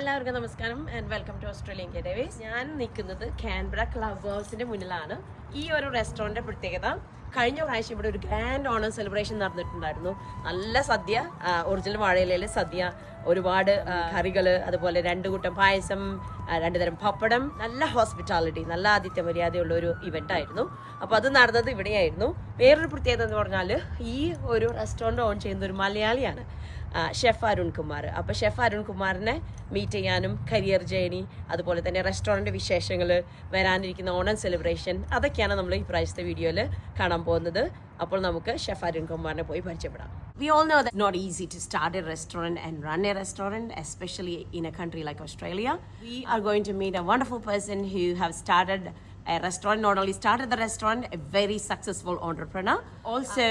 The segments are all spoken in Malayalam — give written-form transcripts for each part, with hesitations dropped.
എല്ലാവർക്കും നമസ്കാരം ആൻഡ് വെൽക്കം ടു ഓസ്ട്രേലിയൻ ഗെറ്റവേസ്. ഞാൻ നിൽക്കുന്നത് കാൻബറ ക്ലബ് ഹൗസിന്റെ മുന്നിലാണ്. ഈ ഒരു റെസ്റ്റോറൻറ്റിന്റെ പ്രത്യേകത, കഴിഞ്ഞ പ്രാവശ്യം ഇവിടെ ഒരു ഗ്രാൻഡ് ഓണം സെലിബ്രേഷൻ നടന്നിട്ടുണ്ടായിരുന്നു. നല്ല സദ്യ, ഒറിജിനൽ വാഴയിലയിലെ സദ്യ, ഒരുപാട് കറികള്, അതുപോലെ 2 കൂട്ടം പായസം, 2 തരം പപ്പടം, നല്ല ഹോസ്പിറ്റാലിറ്റി, നല്ല ആതിഥ്യ മര്യാദയുള്ള ഒരു ഇവന്റ് ആയിരുന്നു. അപ്പോൾ അത് നടന്നത് ഇവിടെയായിരുന്നു. വേറൊരു പ്രത്യേകത എന്ന് പറഞ്ഞാൽ ഈ ഒരു റെസ്റ്റോറൻറ്റ് ഓൺ ചെയ്യുന്ന ഒരു മലയാളിയാണ്, ഷെഫ് അരുൺ കുമാർ. അപ്പോൾ ഷെഫ് അരുൺ കുമാറിനെ മീറ്റ് ചെയ്യാനും കരിയർ ജേണി, അതുപോലെ തന്നെ റെസ്റ്റോറൻറ്റ് വിശേഷങ്ങൾ, വരാനിരിക്കുന്ന ഓണം സെലിബ്രേഷൻ, അതൊക്കെയാണ് നമ്മൾ ഈ പ്രാവശ്യത്തെ വീഡിയോയിൽ കാണാൻ പോകുന്നത്. അപ്പോൾ നമുക്ക് ഷെഫ് അരുൺ കുമാറിനെ പോയി പരിചയപ്പെടാം. We all know that it's not easy to start a restaurant and run a restaurant, especially in a country like Australia. We are going to meet a wonderful person who have started a restaurant, not only started the restaurant, a very successful entrepreneur. Also,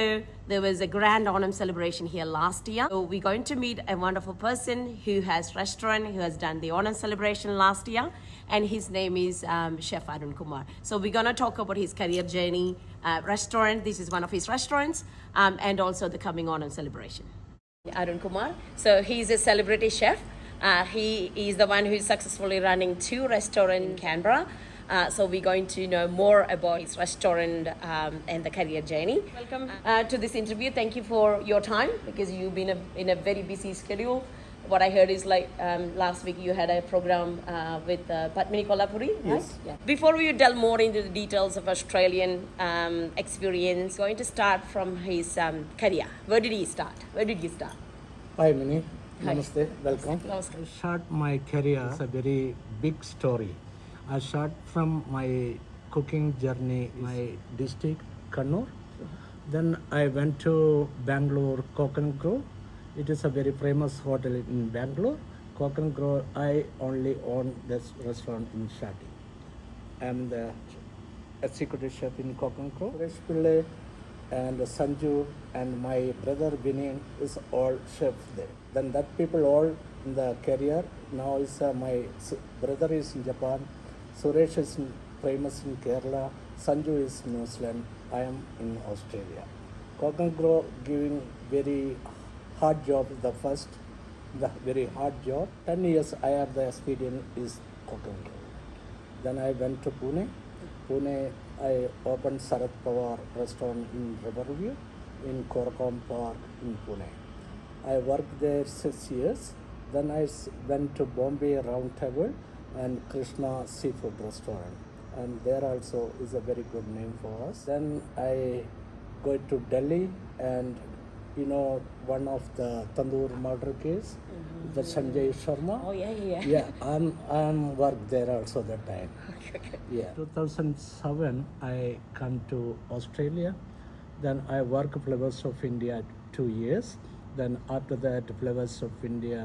there was a grand Onam celebration here last year. So we're going to meet a wonderful person who has restaurant, who has done the Onam celebration last year, and his name is Chef Arun Kumar. So we're going to talk about his career journey, restaurant. This is one of his restaurants, and also the coming Onam celebration. Arun Kumar. So he's a celebrity chef. He is the one who is successfully running 2 restaurants in Canberra. So we're going to know more about his restaurant and the career journey. Welcome to this interview. Thank you for your time, because you've been in a very busy schedule. What I heard is like last week you had a program with Padmini Kolhapuri, right? Yes. Yeah. Before we delve more into the details of Australian experience, going to start from his career. Where did he start? Where did you start? Hi, Mini. Hi. Namaste. Welcome. Namaskar. I start my career. It's a very big story. I start from my cooking journey, my district, Kannur. Then I went to Bangalore, Coconut Grove. It is a very famous hotel in Bangalore. Coconut Grove, I only own this restaurant in Shati. I am the executive chef in Coconut Grove. Suresh Pillai and Sanju and my brother Vinay is all chefs there. Then that people all in the career. Now is my brother is in Japan. Suresh is famous in Kerala. Sanju is New Zealand. I am in Australia. Coconut Grove giving very hard job. The very hard job. 10 years I have the experience is Coconut Grove. Then I went to Pune. Pune I opened Sarat Pawar restaurant in Riverview, in Korakam Park in Pune. I worked there 6 years. Then I went to Bombay Round Table and Krishna Seafood Restaurant, and there also is a very good name for us. Then I go to Delhi, and you know one of the Tandoor murder case, the Sanjay Sharma. Oh yeah. Yeah, I'm worked there also that time. Okay. Yeah. 2007 I come to Australia. Then I work Flavors of India 2 years. Then after that Flavors of India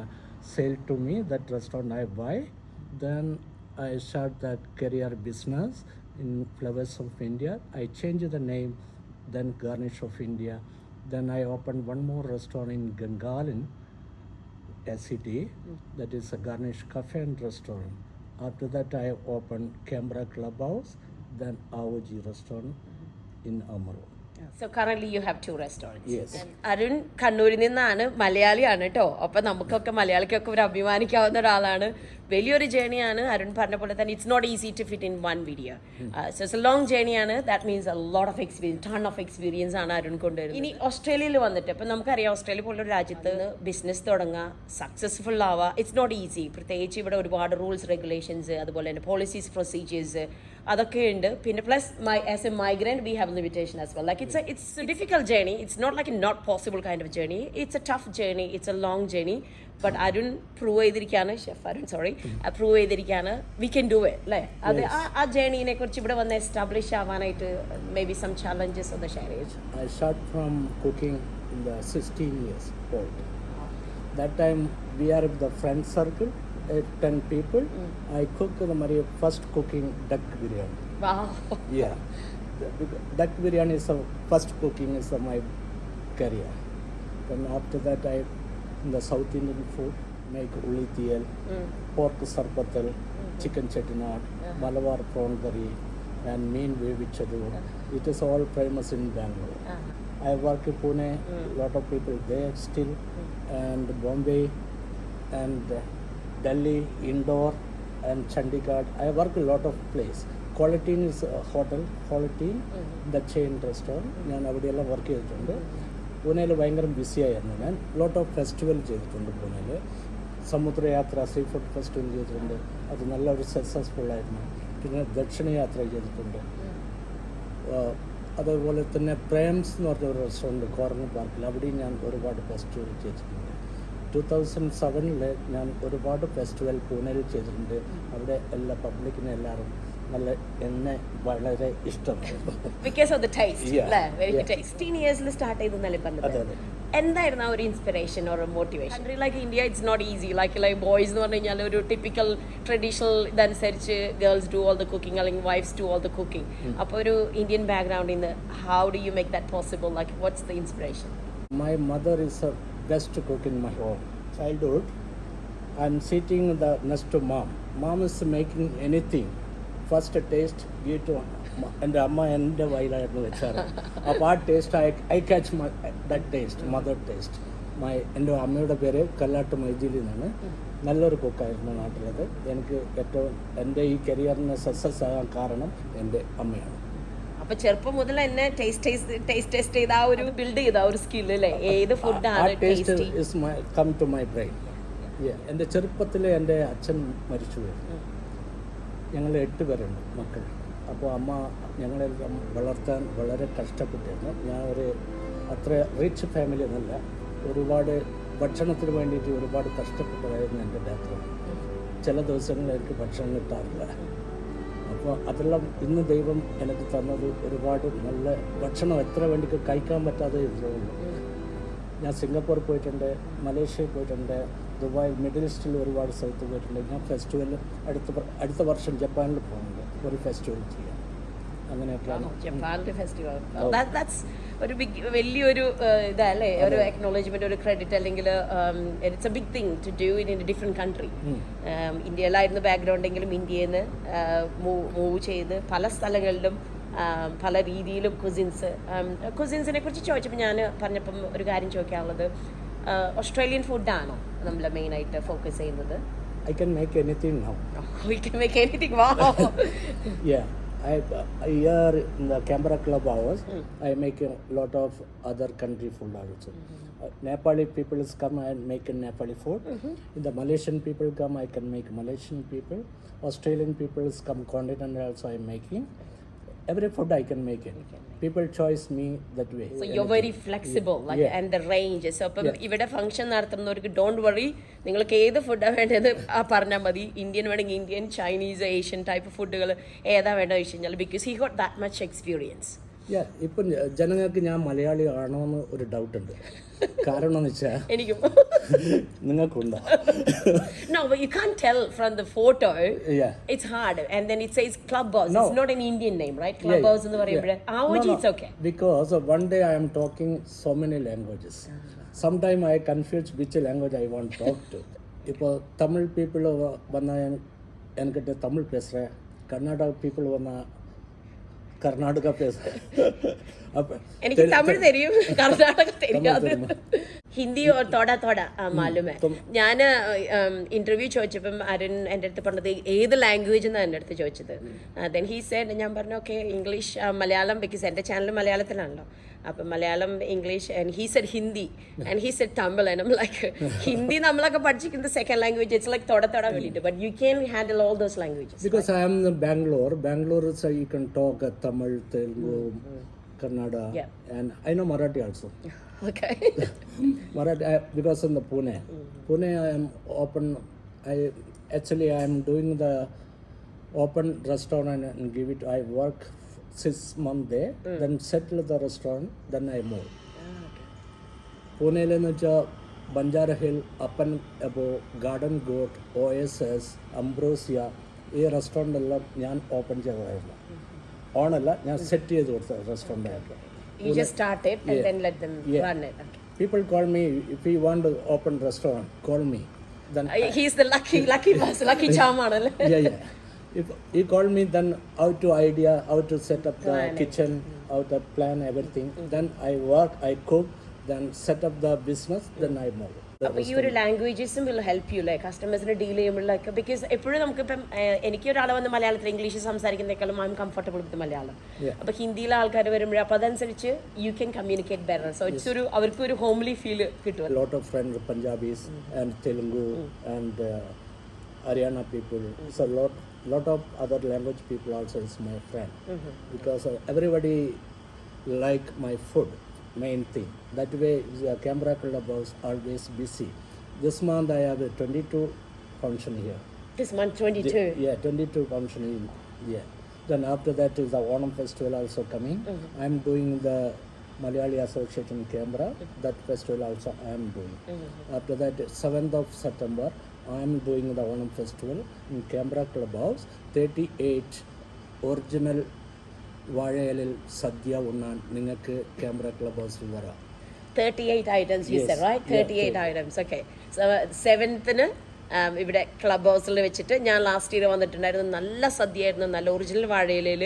sell to me that restaurant I buy. Then I start that career business in Flavors of India. I change the name, then Garnish of India. Then I opened one more restaurant in Gangalan, a city, that is a Garnish Cafe and Restaurant. After that I opened Canberra Clubhouse, then Aoji Restaurant in Amaru. So currently you have 2 restaurants. Yes. Arun കണ്ണൂരിൽ നിന്നാണ്, മലയാളിയാണ് കേട്ടോ. അപ്പൊ നമുക്കൊക്കെ മലയാളിക്കൊക്കെ ഒരു അഭിമാനിക്കാവുന്ന ഒരാളാണ്. വലിയൊരു ജേണിയാണ്. അരുൺ പറഞ്ഞ പോലെ തന്നെ it's not easy to fit in one video. So it's a long ജേണിയാണ്. That means a lot of experience, ton of experience ആണ് അരുൺ കൊണ്ടുവരുന്നത്. ഇനി ഓസ്ട്രേലിയയിൽ വന്നിട്ട്, ഇപ്പം നമുക്കറിയാം ഓസ്ട്രേലിയ പോലുള്ള രാജ്യത്ത് ബിസിനസ് തുടങ്ങുക, സക്സസ്ഫുൾ ആവുക, ഇറ്റ്സ് നോട്ട് ഈസി. പ്രത്യേകിച്ച് ഇവിടെ ഒരുപാട് റൂൾസ് റെഗുലേഷൻസ്, അതുപോലെ തന്നെ പോളിസീസ് പ്രൊസീജിയേഴ്സ് അതൊക്കെ ഉണ്ട്. പിന്നെ plus as A migrant we have limitation as well. Like it's a difficult journey. It's not like a not possible kind of journey. It's a tough journey. It's a long journey. But Arun prove ചെയ്തിരിക്കുകയാണ്, ഷെഫ് അരുൺ പ്രൂവ് ചെയ്തിരിക്കുകയാണ് we can do it. അല്ലേ? അത് ആ ജേർണിനെ കുറിച്ച് ഇവിടെ വന്ന് എസ്റ്റാബ്ലിഷ് ആവാനായിട്ട് മേ ബി സം ചാലഞ്ചസ് ഒന്ന് ഷെയർ ചെയ്യും. I start from cooking in the 16 years old. That time we are the friend circle, 10 people. I cook the first cooking duck biryani. Wow. Yeah. Duck biryani is the first cooking is my career. Then after that I in the South Indian food make uli tiyal, pork sarpatal, chicken chettinad, Malabar prawn curry, and meen vevichadu. It is all famous in Bangalore. I work in Pune, lot of people there still, and Bombay, and Delhi, Indore, and Chandigarh. I work a lot of place. Quality is a hotel, Quality, the chain restaurant. ഞാൻ അവിടെയെല്ലാം വർക്ക് ചെയ്തിട്ടുണ്ട്. പൂനെയിൽ ഭയങ്കര ബിസി ആയിരുന്നു ഞാൻ. ലോട്ട് ഓഫ് ഫെസ്റ്റിവൽ ചെയ്തിട്ടുണ്ട് പൂനെയിൽ. സമുദ്രയാത്ര, സീ ഫുഡ് ഫെസ്റ്റിവൽ ചെയ്തിട്ടുണ്ട്. അത് നല്ലൊരു സക്സസ്ഫുൾ ആയിരുന്നു. പിന്നെ ദക്ഷിണയാത്ര ചെയ്തിട്ടുണ്ട്. അതുപോലെ തന്നെ പ്രേംസ് എന്ന് പറഞ്ഞ ഒരു റെസ്റ്റോറൻറ്റ് കോർണർ പാർക്കിൽ, അവിടെയും ഞാൻ ഒരുപാട് ഫെസ്റ്റിവൽ ചെയ്തിട്ടുണ്ട്. 2007 ഞാൻ ഒരുപാട് ഫെസ്റ്റിവൽ പൂനെയിൽ ചെയ്തിട്ടുണ്ട്. അവിടെ എല്ലാ പബ്ലിക്കിനെ എല്ലാവരും നല്ല എന്നെ വളരെ ഇഷ്ടമാണ്. ബിക്കോസ് ഓഫ് ദ ടേസ്റ്റ് അല്ലേ? വെരി 16 ഇയേഴ്സിൽ സ്റ്റാർട്ട് ചെയ്തെന്നല്ലേ പറഞ്ഞത്? എന്തായിരുന്നു ആ ഒരു inspiration or motivation? Country like India it's not easy. Like boys എന്ന് പറഞ്ഞു കഴിഞ്ഞാൽ ഒരു ടിപ്പിക്കൽ ട്രഡീഷണൽ ഇതനുസരിച്ച് girls do all the cooking അല്ലെങ്കിൽ wives do all the cooking. അപ്പോൾ ഒരു ഇന്ത്യൻ ബാക്ക്ഗ്രൗണ്ടിൽ നിന്ന് how do you make that possible? Like what's the inspiration? My mother is a best cook in my home. Childhood, I'm sitting the next to mom. Mom is making anything. First taste, give to എൻ്റെ അമ്മ എൻ്റെ വയലായിരുന്നു വെച്ചാറ്. അപ്പോൾ ആ taste I catch that taste, mother taste. എൻ്റെ അമ്മയുടെ പേര് കല്ലാട്ട് മൈജീലി എന്നാണ്. നല്ലൊരു കുക്കായിരുന്നു നാട്ടിലത്. എനിക്ക് ഏറ്റവും എൻ്റെ ഈ കരിയറിന് സക്സസ് ആകാൻ കാരണം എൻ്റെ അമ്മയാണ്. അപ്പൊ ചെറുപ്പം മുതൽ തന്നെ ടേസ്റ്റ് ചെയ്ത ആ ഒരു ബിൽഡ് ചെയ്ത ആ ഒരു സ്കിൽ അല്ലേ? ഏത് ഫുഡാണ് tasty? Come to my brain. എൻ്റെ ചെറുപ്പത്തിൽ എൻ്റെ അച്ഛൻ മരിച്ചു പോയി. ഞങ്ങൾ 8 പേരുണ്ട് മക്കൾ. അപ്പോൾ അമ്മ ഞങ്ങളെല്ലാം വളർത്താൻ വളരെ കഷ്ടപ്പെട്ടിരുന്നു. ഞാൻ ഒരു അത്ര റിച്ച് ഫാമിലി എന്നല്ല, ഒരുപാട് ഭക്ഷണത്തിന് വേണ്ടിയിട്ട് ഒരുപാട് കഷ്ടപ്പെട്ടതായിരുന്നു എൻ്റെ ഡാക്ടർ. ചില ദിവസങ്ങളിൽ എനിക്ക് ഭക്ഷണം കിട്ടാറില്ല. അപ്പോൾ അതെല്ലാം ഇന്ന് ദൈവം എനിക്ക് തന്നത് ഒരുപാട് നല്ല ഭക്ഷണം എത്ര വേണ്ടി കഴിക്കാൻ പറ്റാതെ ഇരുന്നുള്ളൂ. ഞാൻ സിംഗപ്പൂർ പോയിട്ടുണ്ട്, മലേഷ്യയിൽ പോയിട്ടുണ്ട്, ദുബായ്, മിഡിൽ ഈസ്റ്റിൽ ഒരുപാട് സ്ഥലത്ത് പോയിട്ടുണ്ട്. ഞാൻ ഫെസ്റ്റിവൽ അടുത്ത വർഷം ജപ്പാനിൽ പോകുന്നുണ്ട് ഒരു ഫെസ്റ്റിവൽ ചെയ്യാൻ. അങ്ങനെയൊക്കെയാണ് ജപ്പാനിലെ ഫെസ്റ്റിവൽ. ഒരു വലിയൊരു ഇതല്ലേ, ഒരു അക്നോളജ്മെന്റ്, ഒരു ക്രെഡിറ്റ്, അല്ലെങ്കിൽ it's a big thing to do in a different country. ഇന്ത്യയിലായിരുന്നു ബാക്ക്ഗ്രൗണ്ട് എങ്കിലും ഇന്ത്യയിൽ നിന്ന് മൂവ് ചെയ്ത് പല സ്ഥലങ്ങളിലും പല രീതിയിലും കുസിൻസിനെ കുറിച്ച് ചോദിച്ചപ്പോൾ ഞാൻ പറഞ്ഞപ്പം ഒരു കാര്യം ചോദിക്കാനുള്ളത്, ഓസ്ട്രേലിയൻ ഫുഡാണോ നമ്മൾ മെയിനായിട്ട് ഫോക്കസ് ചെയ്യുന്നത്? I can make anything now. We can make anything. Wow. Yeah. Here in the Canberra Club Hours, I make a lot of other country food also. Nepali people come and make a Nepali food. If the Malaysian people come, I can make Malaysian people. Australian people come continental also I am making. Every food I can make it. People choose me that way. So you're very flexible, like, and the range. So അപ്പം ഇവിടെ ഫംഗ്ഷൻ നടത്തുന്നവർക്ക് ഡോണ്ട് വറി, നിങ്ങൾക്ക് ഏത് ഫുഡാണ് വേണ്ടത് പറഞ്ഞാൽ മതി. ഇന്ത്യൻ വേണമെങ്കിൽ ഇന്ത്യൻ, ചൈനീസ്, ഏഷ്യൻ ടൈപ്പ് ഫുഡുകൾ ഏതാ വേണ്ടത് ചോദിച്ചു കഴിഞ്ഞാൽ, because he got that much experience. ഇപ്പം ജനങ്ങൾക്ക് ഞാൻ മലയാളി ആണോ എന്ന് ഒരു ഡൗട്ട് ഉണ്ട്. കാരണം എന്ന് വെച്ചാൽ എനിക്കും നിങ്ങൾക്കുണ്ടോ? No, but you can't tell from the photo. It's hard, and then it says Clubhouse. No. It's not an Indian name, right? Clubhouse എന്ന് പറയുമ്പോൾ it's okay. Because one day I am talking so many languages. Sometimes I confuse which language I want to talk to. இப்போ தமிழ் பீப்புள் வந்தால் என்கிட்ட தமிழ் பேசுகிறேன், கர்நாடகா பீப்புள் வந்தால் കർണാടക എനിക്ക് തമിഴ് തരും, കർണാടക தெரியாது. ഹിന്ദി തോടാ മാലും. ഞാൻ ഇന്റർവ്യൂ ചോദിച്ചപ്പം അരുൺ എൻ്റെ അടുത്ത് പറഞ്ഞത് ഏത് ലാംഗ്വേജ് എന്നാണ് എൻ്റെ അടുത്ത് ചോദിച്ചത്. ദെൻ ഹീ സെഡ്, ഞാൻ പറഞ്ഞു ഓക്കെ ഇംഗ്ലീഷ്, മലയാളം, ബിക്കോസ് എൻ്റെ ചാനൽ മലയാളത്തിലാണല്ലോ. അപ്പം Malayalam, English, and he said Hindi, and he said Tamil. And I am like, Hindi നമ്മളൊക്കെ പഠിച്ചിരിക്കുന്നത് സെക്കൻഡ് ലാംഗ്വേജ്, ഇറ്റ്സ് ലൈക്ക് തോടാ വേണ്ടിയിട്ട്, but you can handle all those languages. Because I am in Bangalore, so you can talk Tamil, Telugu, Kannada, and I know Marathi also. Okay. Marathi, because in the Pune, I am open. I am doing the open restaurant and give it. I work 6 months there, then settle the restaurant, then I move. പൂനെയിലെന്ന് വെച്ചാൽ ബഞ്ചാര ഹിൽ, അപ്പൻ അബോ, ഗാർഡൻ ഗോട്ട്, OSS, അംബ്രോസിയ, ഈ റെസ്റ്റോറൻ്റെല്ലാം ഞാൻ ഓപ്പൺ ചെയ്തതായിരുന്നു. ഓണല്ല, ഞാൻ സെറ്റ് ചെയ്ത് കൊടുത്ത റെസ്റ്റോറൻ്റ് ആയിരുന്നു. You just started and then let them run it. Okay. People call me, if you want to open restaurant, call me. Then he's the lucky boss, lucky charm aanale. Yeah. If you call me, then how to set up the kitchen, how to plan everything. Then I work, I cook, then set up the business, then I move. അപ്പൊ ഈ ഒരു ലാംഗ്വേജസും വിൽ ഹെൽപ്പ് യു അല്ലേ കസ്റ്റമേഴ്സിനെ ഡീൽ ചെയ്യുമ്പോഴൊക്കെ ബിക്കോസ് എപ്പോഴും നമുക്കിപ്പം എനിക്ക് ഒരാൾ വന്ന് മലയാളത്തിൽ ഇംഗ്ലീഷ് സംസാരിക്കുന്നേക്കാളും I am comfortable with Malayalam. അപ്പൊ ഹിന്ദിയിലെ ആൾക്കാർ വരുമ്പോഴേ അപ്പൊ അതനുസരിച്ച് you can communicate better. So it's ഒരു അവർക്ക് ഒരു ഹോംലി ഫീൽ കിട്ടും. Lot of friends Punjabis and Telugu and Haryana people. So lot of other language people also is my friend because everybody like my food. Main thing that way Canberra Club was always busy. This month I have a 22 function here. This month 22. Yeah, 22 function in yeah. Then after that is the Onam festival also coming. I'm doing the Malayali Association in Canberra. That festival also I am doing. After that 7th of September I am doing the Onam festival in Canberra Club House. 38 original വാഴയിലിൽ സദ്യ ഉണ്ണാൻ നിങ്ങൾക്ക് ക്യാമറ ക്ലബ് ഹൗസിൽ വരാം. 38 items you said, right? 38 items. Okay. So 7th ഇവിടെ ക്ലബ് ഹൗസിൽ വെച്ചിട്ട് ഞാൻ ലാസ്റ്റ് ഇയർ വന്നിട്ടുണ്ടായിരുന്നു. നല്ല സദ്യയായിരുന്നു, നല്ല ഒറിജിനൽ വാഴയിലയിൽ.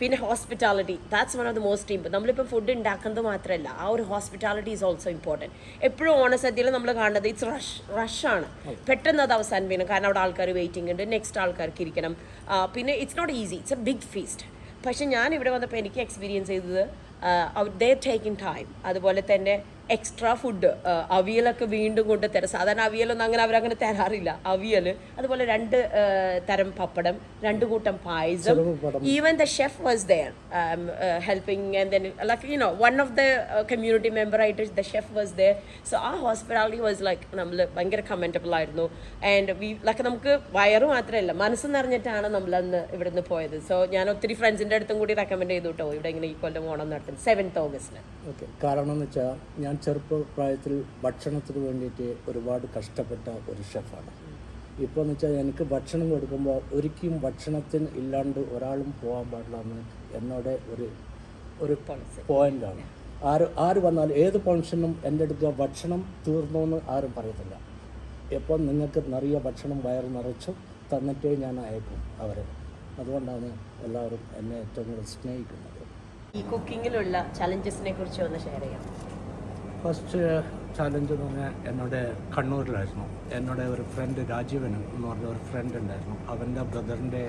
പിന്നെ hospitality, that's one of the most important. നമ്മളിപ്പോൾ ഫുഡ് ഉണ്ടാക്കുന്നത് മാത്രമല്ല, ആ ഒരു ഹോസ്പിറ്റാലിറ്റി ഈസ് ഓൾസോ ഇമ്പോർട്ടൻറ്റ്. എപ്പോഴും ഓണസദ്യയിൽ നമ്മൾ കാണുന്നത് ഇറ്റ്സ് റഷാണ്, പെട്ടെന്ന് അത് അവസാനം ചെയ്യണം. കാരണം അവിടെ ആൾക്കാർ വെയിറ്റിംഗ് ഉണ്ട്, നെക്സ്റ്റ് ആൾക്കാർക്ക് ഇരിക്കണം. പിന്നെ it's not easy, it's a big feast. പക്ഷെ ഞാൻ ഇവിടെ വന്നപ്പോൾ എനിക്ക് എക്സ്പീരിയൻസ് ചെയ്തത് ദേ ടേക്കിംഗ് ടൈം. അതുപോലെ തന്നെ എക്സ്ട്രാ ഫുഡ്, അവിയലൊക്കെ വീണ്ടും കൊണ്ട് തരാം. സാധാരണ അവിയലൊന്നും അങ്ങനെ അവരങ്ങനെ തരാറില്ല. അവിയൽ, അതുപോലെ 2 തരം പപ്പടം, 2 കൂട്ടം payasam. Even the chef was there helping and then like you know one of the community member ആയിട്ട് the chef was there. So ആ ഹോസ്പിറ്റാലിറ്റി വാസ് ലൈക്ക് നമ്മൾ ഭയങ്കര കമൻറ്റബിൾ ആയിരുന്നു. ആൻഡ് ലൈക്ക് നമുക്ക് വയറ് മാത്രമല്ല മനസ്സ് നിറഞ്ഞിട്ടാണ് നമ്മളന്ന് ഇവിടെ നിന്ന് പോയത്. സോ ഞാൻ ഒത്തിരി ഫ്രണ്ട്സിൻ്റെ അടുത്തും കൂടി റെക്കമെൻഡ് ചെയ്തു കേട്ടോ ഇവിടെ ഇങ്ങനെ ഈ കൊല്ലം ഓണം നടത്തുന്നത് 7th ഓഗസ്റ്റിന്. ഓക്കെ, കാരണം എന്ന് വെച്ചാൽ ഞാൻ ചെറുപ്പപ്രായത്തിൽ ഭക്ഷണത്തിന് വേണ്ടിയിട്ട് ഒരുപാട് കഷ്ടപ്പെട്ട ഒരു ഷെഫാണ്. ഇപ്പോൾ എന്ന് വെച്ചാൽ എനിക്ക് ഭക്ഷണം കൊടുക്കുമ്പോൾ ഒരിക്കലും ഭക്ഷണത്തിന് ഇല്ലാണ്ട് ഒരാളും പോകാൻ പാടില്ല എന്ന് എന്നോട് ഒരു പോയിൻ്റാണ്. ആര് വന്നാലും ഏത് ഫംഗ്ഷനും എൻ്റെ അടുക്ക ഭക്ഷണം തീർന്നു എന്ന് ആരും പറയത്തില്ല. എപ്പോൾ നിങ്ങൾക്ക് നിറയെ ഭക്ഷണം വയറ് നിറച്ചും തന്നിട്ടേ ഞാൻ അയക്കും അവരെ. അതുകൊണ്ടാണ് എല്ലാവരും എന്നെ ഏറ്റവും കൂടുതൽ സ്നേഹിക്കുന്നത്. ഈ കുക്കിങ്ങിലുള്ള ചലഞ്ചസിനെ കുറിച്ച് ഒന്ന് ഷെയർ ചെയ്യാം. ഫസ്റ്റ് ചാലഞ്ച് എന്ന് പറഞ്ഞാൽ എന്നോട് കണ്ണൂരിലായിരുന്നു. എന്നോട് ഒരു ഫ്രണ്ട് രാജീവൻ എന്ന് പറഞ്ഞ ഒരു ഫ്രണ്ട് ഉണ്ടായിരുന്നു. അവൻ്റെ ബ്രദറിൻ്റെ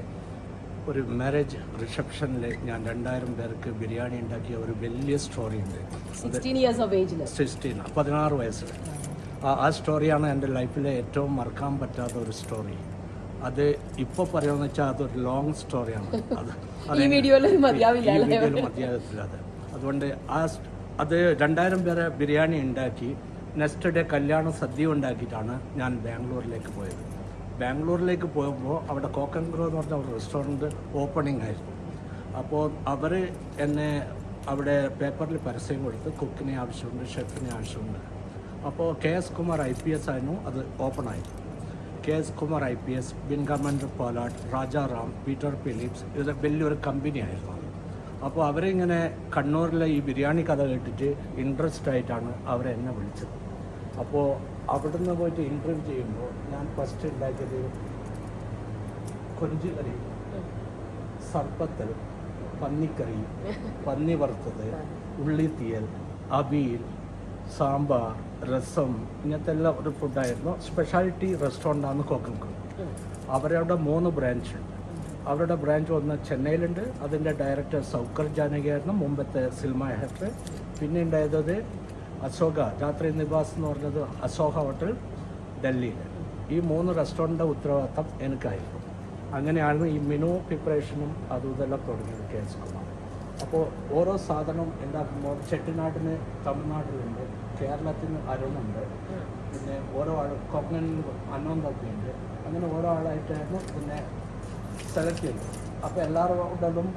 ഒരു മാരേജ് റിസപ്ഷനിൽ ഞാൻ 2000 പേർക്ക് ബിരിയാണി ഉണ്ടാക്കിയ ഒരു വലിയ സ്റ്റോറി ഉണ്ട്. 16 years of age. 16 വയസ്സിൽ. ആ സ്റ്റോറിയാണ് എൻ്റെ ലൈഫിലെ ഏറ്റവും മറക്കാൻ പറ്റാത്ത ഒരു സ്റ്റോറി. അത് ഇപ്പോൾ പറയുകയെന്ന് വെച്ചാൽ അതൊരു ലോങ് സ്റ്റോറിയാണ്. ഈ വീഡിയോയിൽ മതിയാകത്തില്ല അത്. അതുകൊണ്ട് അത് 2000 പേരെ ബിരിയാണി ഉണ്ടാക്കി നെക്സ്റ്റ് ഡേ കല്യാണ സദ്യ ഉണ്ടാക്കിയിട്ടാണ് ഞാൻ ബാംഗ്ലൂരിലേക്ക് പോയത്. ബാംഗ്ലൂരിലേക്ക് പോകുമ്പോൾ അവിടെ കോക്കൻഗ്രോ എന്ന് പറഞ്ഞ ഒരു റെസ്റ്റോറൻറ്റ് ഓപ്പണിംഗ് ആയിരുന്നു. അപ്പോൾ അവർ എന്നെ അവിടെ പേപ്പറിൽ പരസ്യം കൊടുത്ത് കുക്കിനെ ആവശ്യമുണ്ട്, ഷെഫിനെ ആവശ്യമുണ്ട്. അപ്പോൾ KS കുമാർ IPS ആയിരുന്നു അത് ഓപ്പൺ ആയത്. KS Kumar IPS, wing commander Polatt, Rajaram, Peter Phillips, ഇത് വലിയൊരു കമ്പനി ആയിരുന്നു. അപ്പോൾ അവരിങ്ങനെ കണ്ണൂരിലെ ഈ ബിരിയാണി കഥ കേട്ടിട്ട് ഇൻട്രസ്റ്റ് ആയിട്ടാണ് അവരെന്നെ വിളിച്ചത്. അപ്പോൾ അവിടുന്ന് പോയിട്ട് ഇൻ്റർവ്യൂ ചെയ്യുമ്പോൾ ഞാൻ ഫസ്റ്റ് ഉണ്ടാക്കിയത് കൊഞ്ച് കറി, സർപ്പത്തൽ, പന്നിക്കറി, പന്നി വറുത്തത്, ഉള്ളിത്തീയൽ, അവിയൽ, സാമ്പാർ, രസം, ഇങ്ങനത്തെ എല്ലാം ഒരു ഫുഡായിരുന്നു. സ്പെഷ്യാലിറ്റി റെസ്റ്റോറൻ്റാണ് കോക്കൻകോ. അവരവിടെ 3 ബ്രാഞ്ചുണ്ട്. അവരുടെ ബ്രാഞ്ച് ഒന്ന് ചെന്നൈയിലുണ്ട്. അതിൻ്റെ ഡയറക്ടർ സൗക്കർ ജാനകിയായിരുന്നു, മുമ്പത്തെ സിനിമ ഹെഡ്. പിന്നെ ഉണ്ടായത് അശോക രാത്രി നിവാസ് എന്ന് പറഞ്ഞത് അശോക ഹോട്ടൽ ഡൽഹിയിൽ. ഈ 3 റെസ്റ്റോറൻറ്റിൻ്റെ ഉത്തരവാദിത്തം എനിക്കായിരുന്നു. അങ്ങനെയാണ് ഈ മെനു പ്രിപ്പറേഷനും അതും ഇതെല്ലാം തുടങ്ങിയത് KS കുമാർ. അപ്പോൾ ഓരോ സാധനം ഉണ്ടാക്കുമ്പോൾ ചെട്ടിനാടിന് തമിഴ്നാട്ടിലുണ്ട്, കേരളത്തിന് അരുണുണ്ട്, പിന്നെ ഓരോ ആൾ കൊങ്ങനിൽ അന്നൊന്നൊക്കെയുണ്ട്. അങ്ങനെ ഓരോ ആളായിട്ടായിരുന്നു പിന്നെ സെലക്ട് ചെയ്തു. അപ്പോൾ എല്ലാവരോടും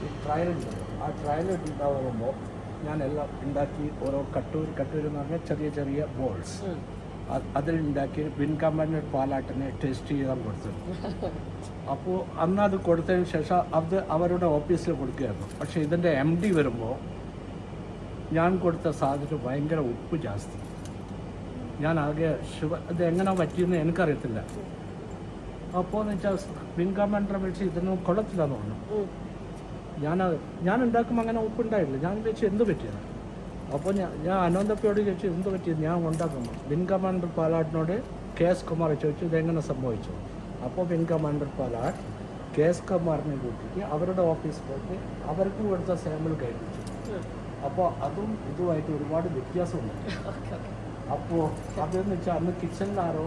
ഈ ട്രയൽ ഉണ്ട്. ആ ട്രയൽ ഉണ്ടാകുമ്പോൾ ഞാൻ എല്ലാം ഉണ്ടാക്കി ഓരോ കട്ടൂർ എന്ന് പറഞ്ഞാൽ ചെറിയ ചെറിയ ബോൾസ് അതിലുണ്ടാക്കി ബിൻകമൻഡർ പാലാട്ടിനെ ടേസ്റ്റ് ചെയ്യാൻ കൊടുത്തു. അപ്പോൾ അന്ന് അത് കൊടുത്തതിന് ശേഷം അത് അവരുടെ ഓഫീസിൽ കൊടുക്കുകയായിരുന്നു. പക്ഷേ ഇതിൻ്റെ MD വരുമ്പോൾ ഞാൻ കൊടുത്ത സാധനം ഭയങ്കര ഉപ്പ് ജാസ്തി. ഞാൻ ആകെ ഇത് എങ്ങനെ പറ്റിയെന്ന് എനിക്കറിയത്തില്ല. അപ്പോൾ എന്ന് വെച്ചാൽ ബിൻകമൻഡറെ വിളിച്ച് ഇതൊന്നും കൊള്ളത്തില്ലെന്ന് പറഞ്ഞു. ഞാൻ ഉണ്ടാക്കുമ്പോൾ അങ്ങനെ ഉപ്പുണ്ടായില്ല. ഞാൻ വെച്ച് എന്ത് പറ്റിയത്. അപ്പോൾ ഞാൻ അനന്തപ്പയോട് ചോദിച്ചു എന്ത് പറ്റിയത് ഞാൻ ഉണ്ടാക്കുന്നു വിൻ കമാൻഡർ പാലാട്ടിനോട് KS കുമാർ ചോദിച്ചു ഇതെങ്ങനെ സംഭവിച്ചു. അപ്പോൾ വിൻ കമാൻഡർ പാലാട്ട് KS കുമാറിനെ കൂട്ടിയിട്ട് അവരുടെ ഓഫീസിൽ പോയിട്ട് അവർക്ക് കൊടുത്ത സാമ്പിൾ കഴിപ്പിച്ചു. അപ്പോൾ അതും ഇതുമായിട്ട് ഒരുപാട് വ്യത്യാസമുണ്ട്. അപ്പോൾ അതെന്ന് വെച്ചാൽ അന്ന് കിച്ചണിലാരോ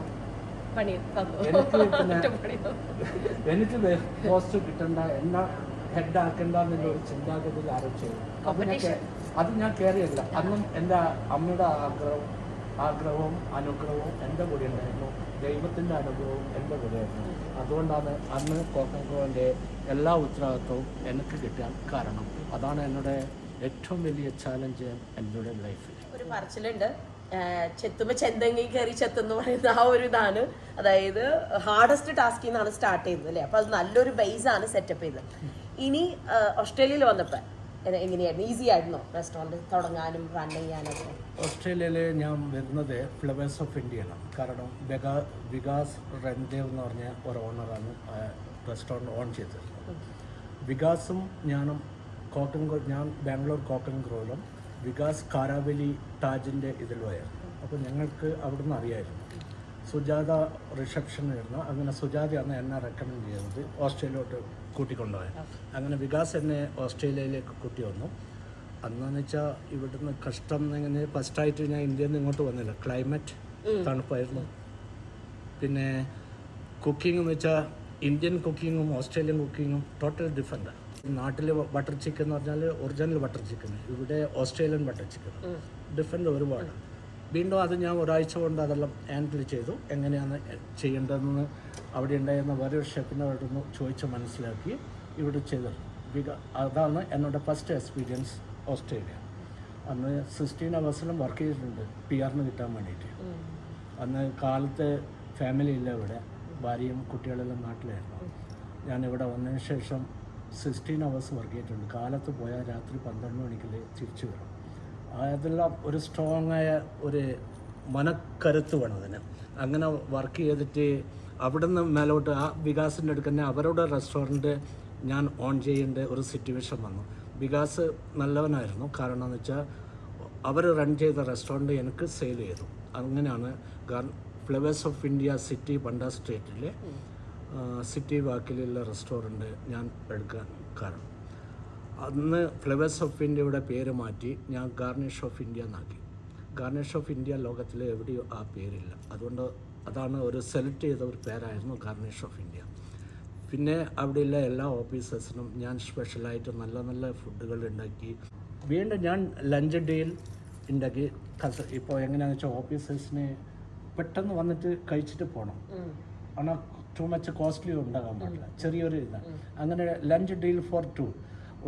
എനിക്ക് പോസ്റ്റ് കിട്ടണ്ട എന്നാ ഹെഡ് ആക്കണ്ട എന്നുള്ള ഒരു ചിന്താഗതിയിൽ ആരോ അത് ഞാൻ കയറിയില്ല. അന്നും എൻ്റെ അമ്മയുടെ ആഗ്രഹവും അനുഗ്രഹവും എൻ്റെ കൂടെ ഉണ്ടായിരുന്നു. ദൈവത്തിൻ്റെ അനുഗ്രഹവും എൻ്റെ കൂടെയായിരുന്നു. അതുകൊണ്ടാണ് അന്ന് കോക്കോൻ്റെ എല്ലാ ഉത്തരവാദിത്വവും എനിക്ക് കിട്ടാൻ കാരണം. അതാണ് എന്നോട് ഏറ്റവും വലിയ ചാലഞ്ച് എൻ്റെ ലൈഫിൽ. ഒരു പറച്ചിലുണ്ട്, ചെത്തുമ്പോൾ ചെന്തെങ്കിൽ കയറി ചെത്തെന്ന് പറയുന്ന ആ ഒരു ഇതാണ്. അതായത് ഹാർഡസ്റ്റ് ടാസ്കിൽ നിന്നാണ് സ്റ്റാർട്ട് ചെയ്തത് അല്ലേ. അപ്പോൾ അത് നല്ലൊരു ബേസാണ് സെറ്റപ്പ് ചെയ്തത്. ഇനി ഓസ്ട്രേലിയയിൽ വന്നപ്പോൾ എങ്ങനെയായിരുന്നു? ഈസി ആയിരുന്നോ റെസ്റ്റോറൻറ്റ് തുടങ്ങാനും റൺ ചെയ്യാനൊക്കെ? ഓസ്ട്രേലിയയിൽ ഞാൻ വരുന്നത് ഫ്ലവേഴ്സ് ഓഫ് ഇന്ത്യയാണ്. കാരണം വികാസ് റൺദേവ് എന്ന് പറഞ്ഞ ഒരു ഓണറാണ് റെസ്റ്റോറൻറ്റ് ഓൺ ചെയ്തത്. വികാസും ഞാനും ഞാൻ ബാംഗ്ലൂർ കോക്കൻ ഗ്രോയിലും വികാസ് കാരാവലി താജിൻ്റെ ഇതിലുമായിരുന്നു. അപ്പോൾ ഞങ്ങൾക്ക് അവിടുന്ന് അറിയായിരുന്നു. സുജാത റിസപ്ഷനായിരുന്നു. അങ്ങനെ സുജാതയാണ് എന്നെ റെക്കമെൻഡ് ചെയ്തത് ഓസ്ട്രേലിയയിലോട്ട് കൂട്ടിക്കൊണ്ടുപോയത്. അങ്ങനെ വികാസ് എന്നെ ഓസ്ട്രേലിയയിലേക്ക് കൂട്ടി വന്നു. അന്നെന്ന് വെച്ചാൽ ഇവിടുന്ന് കഷ്ടം എങ്ങനെ ഫസ്റ്റായിട്ട് ഞാൻ ഇന്ത്യയിൽ നിന്ന് ഇങ്ങോട്ട് വന്നില്ല. ക്ലൈമറ്റ് തണുപ്പായിരുന്നു. പിന്നെ കുക്കിംഗ് എന്ന് വെച്ചാൽ ഇന്ത്യൻ കുക്കിങ്ങും ഓസ്ട്രേലിയൻ കുക്കിങ്ങും ടോട്ടൽ ഡിഫറെൻറ്റാണ്. നാട്ടിൽ ബട്ടർ ചിക്കൻ എന്ന് പറഞ്ഞാൽ ഒറിജിനൽ ബട്ടർ ചിക്കൻ, ഇവിടെ ഓസ്ട്രേലിയൻ ബട്ടർ ചിക്കൻ ഡിഫറെൻ്റ് ഒരുപാട്. വീണ്ടും അത് ഞാൻ ഒരാഴ്ച കൊണ്ട് അതെല്ലാം ഹാൻഡിൽ ചെയ്തു. എങ്ങനെയാണ് ചെയ്യേണ്ടതെന്ന് അവിടെ ഉണ്ടായിരുന്ന വേറൊരു ഷെഫിനോടൊന്ന് ചോദിച്ച് മനസ്സിലാക്കി ഇവിടെ ചെയ്തത്. അതാണ് എന്നോട് ഫസ്റ്റ് എക്സ്പീരിയൻസ് ഓസ്ട്രേലിയ. അന്ന് 16 അവേഴ്സിലും വർക്ക് ചെയ്തിട്ടുണ്ട് PR കിട്ടാൻ വേണ്ടിയിട്ട്. അന്ന് കാലത്ത് ഫാമിലി ഇല്ല ഇവിടെ, ഭാര്യയും കുട്ടികളെല്ലാം നാട്ടിലായിരുന്നു. ഞാനിവിടെ വന്നതിന് ശേഷം 16 അവേഴ്സ് വർക്ക് ചെയ്തിട്ടുണ്ട്. കാലത്ത് പോയാൽ രാത്രി 12 മണിക്ക് തിരിച്ചു വരും. അതെല്ലാം ഒരു സ്ട്രോങ് ആയ ഒരു മനക്കരുത്ത് വേണം അതിന്. അങ്ങനെ വർക്ക് ചെയ്തിട്ട് അവിടെ നിന്ന് മേലോട്ട് ആ വികാസിൻ്റെ അടുത്ത് തന്നെ അവരുടെ റെസ്റ്റോറൻറ്റ് ഞാൻ ഓൺ ചെയ്യേണ്ട ഒരു സിറ്റുവേഷൻ വന്നു. വികാസ് നല്ലവനായിരുന്നു. കാരണം എന്ന് വെച്ചാൽ അവർ റൺ ചെയ്ത റെസ്റ്റോറൻറ്റ് എനിക്ക് സെയിൽ ചെയ്തു. അങ്ങനെയാണ് ഫ്ലവേഴ്സ് ഓഫ് ഇന്ത്യ സിറ്റി ബണ്ട സ്ട്രീറ്റിലെ സിറ്റി വാക്കിലുള്ള റെസ്റ്റോറൻറ്റ് ഞാൻ എടുക്കാൻ കാരണം. അന്ന് ഫ്ലവേഴ്സ് ഓഫ് ഇന്ത്യയുടെ പേര് മാറ്റി ഞാൻ ഗാർണിഷ് ഓഫ് ഇന്ത്യ എന്നാക്കി. ഗാർണിഷ് ഓഫ് ഇന്ത്യ ലോകത്തിൽ എവിടെയോ ആ പേരില്ല. അതുകൊണ്ട് അതാണ് ഒരു സെലക്ട് ചെയ്ത ഒരു പേരായിരുന്നു ഗാർണിഷ് ഓഫ് ഇന്ത്യ. പിന്നെ അവിടെയുള്ള എല്ലാ ഓഫീസേഴ്സിനും ഞാൻ സ്പെഷ്യലായിട്ട് നല്ല നല്ല ഫുഡുകൾ ഉണ്ടാക്കി. വീണ്ടും ഞാൻ ലഞ്ച് ഡീൽ ഉണ്ടാക്കി. ഇപ്പോൾ എങ്ങനെയാണെന്ന് വെച്ചാൽ ഓഫീസേഴ്സിന് പെട്ടെന്ന് വന്നിട്ട് കഴിച്ചിട്ട് പോകണം. ஆனால் ടു മച്ച് കോസ്റ്റ്ലി ഉണ്ടാകാൻ പാടില്ല. ചെറിയൊരു ഇതാണ്. അങ്ങനെ ലഞ്ച് ഡീൽ ഫോർ 2,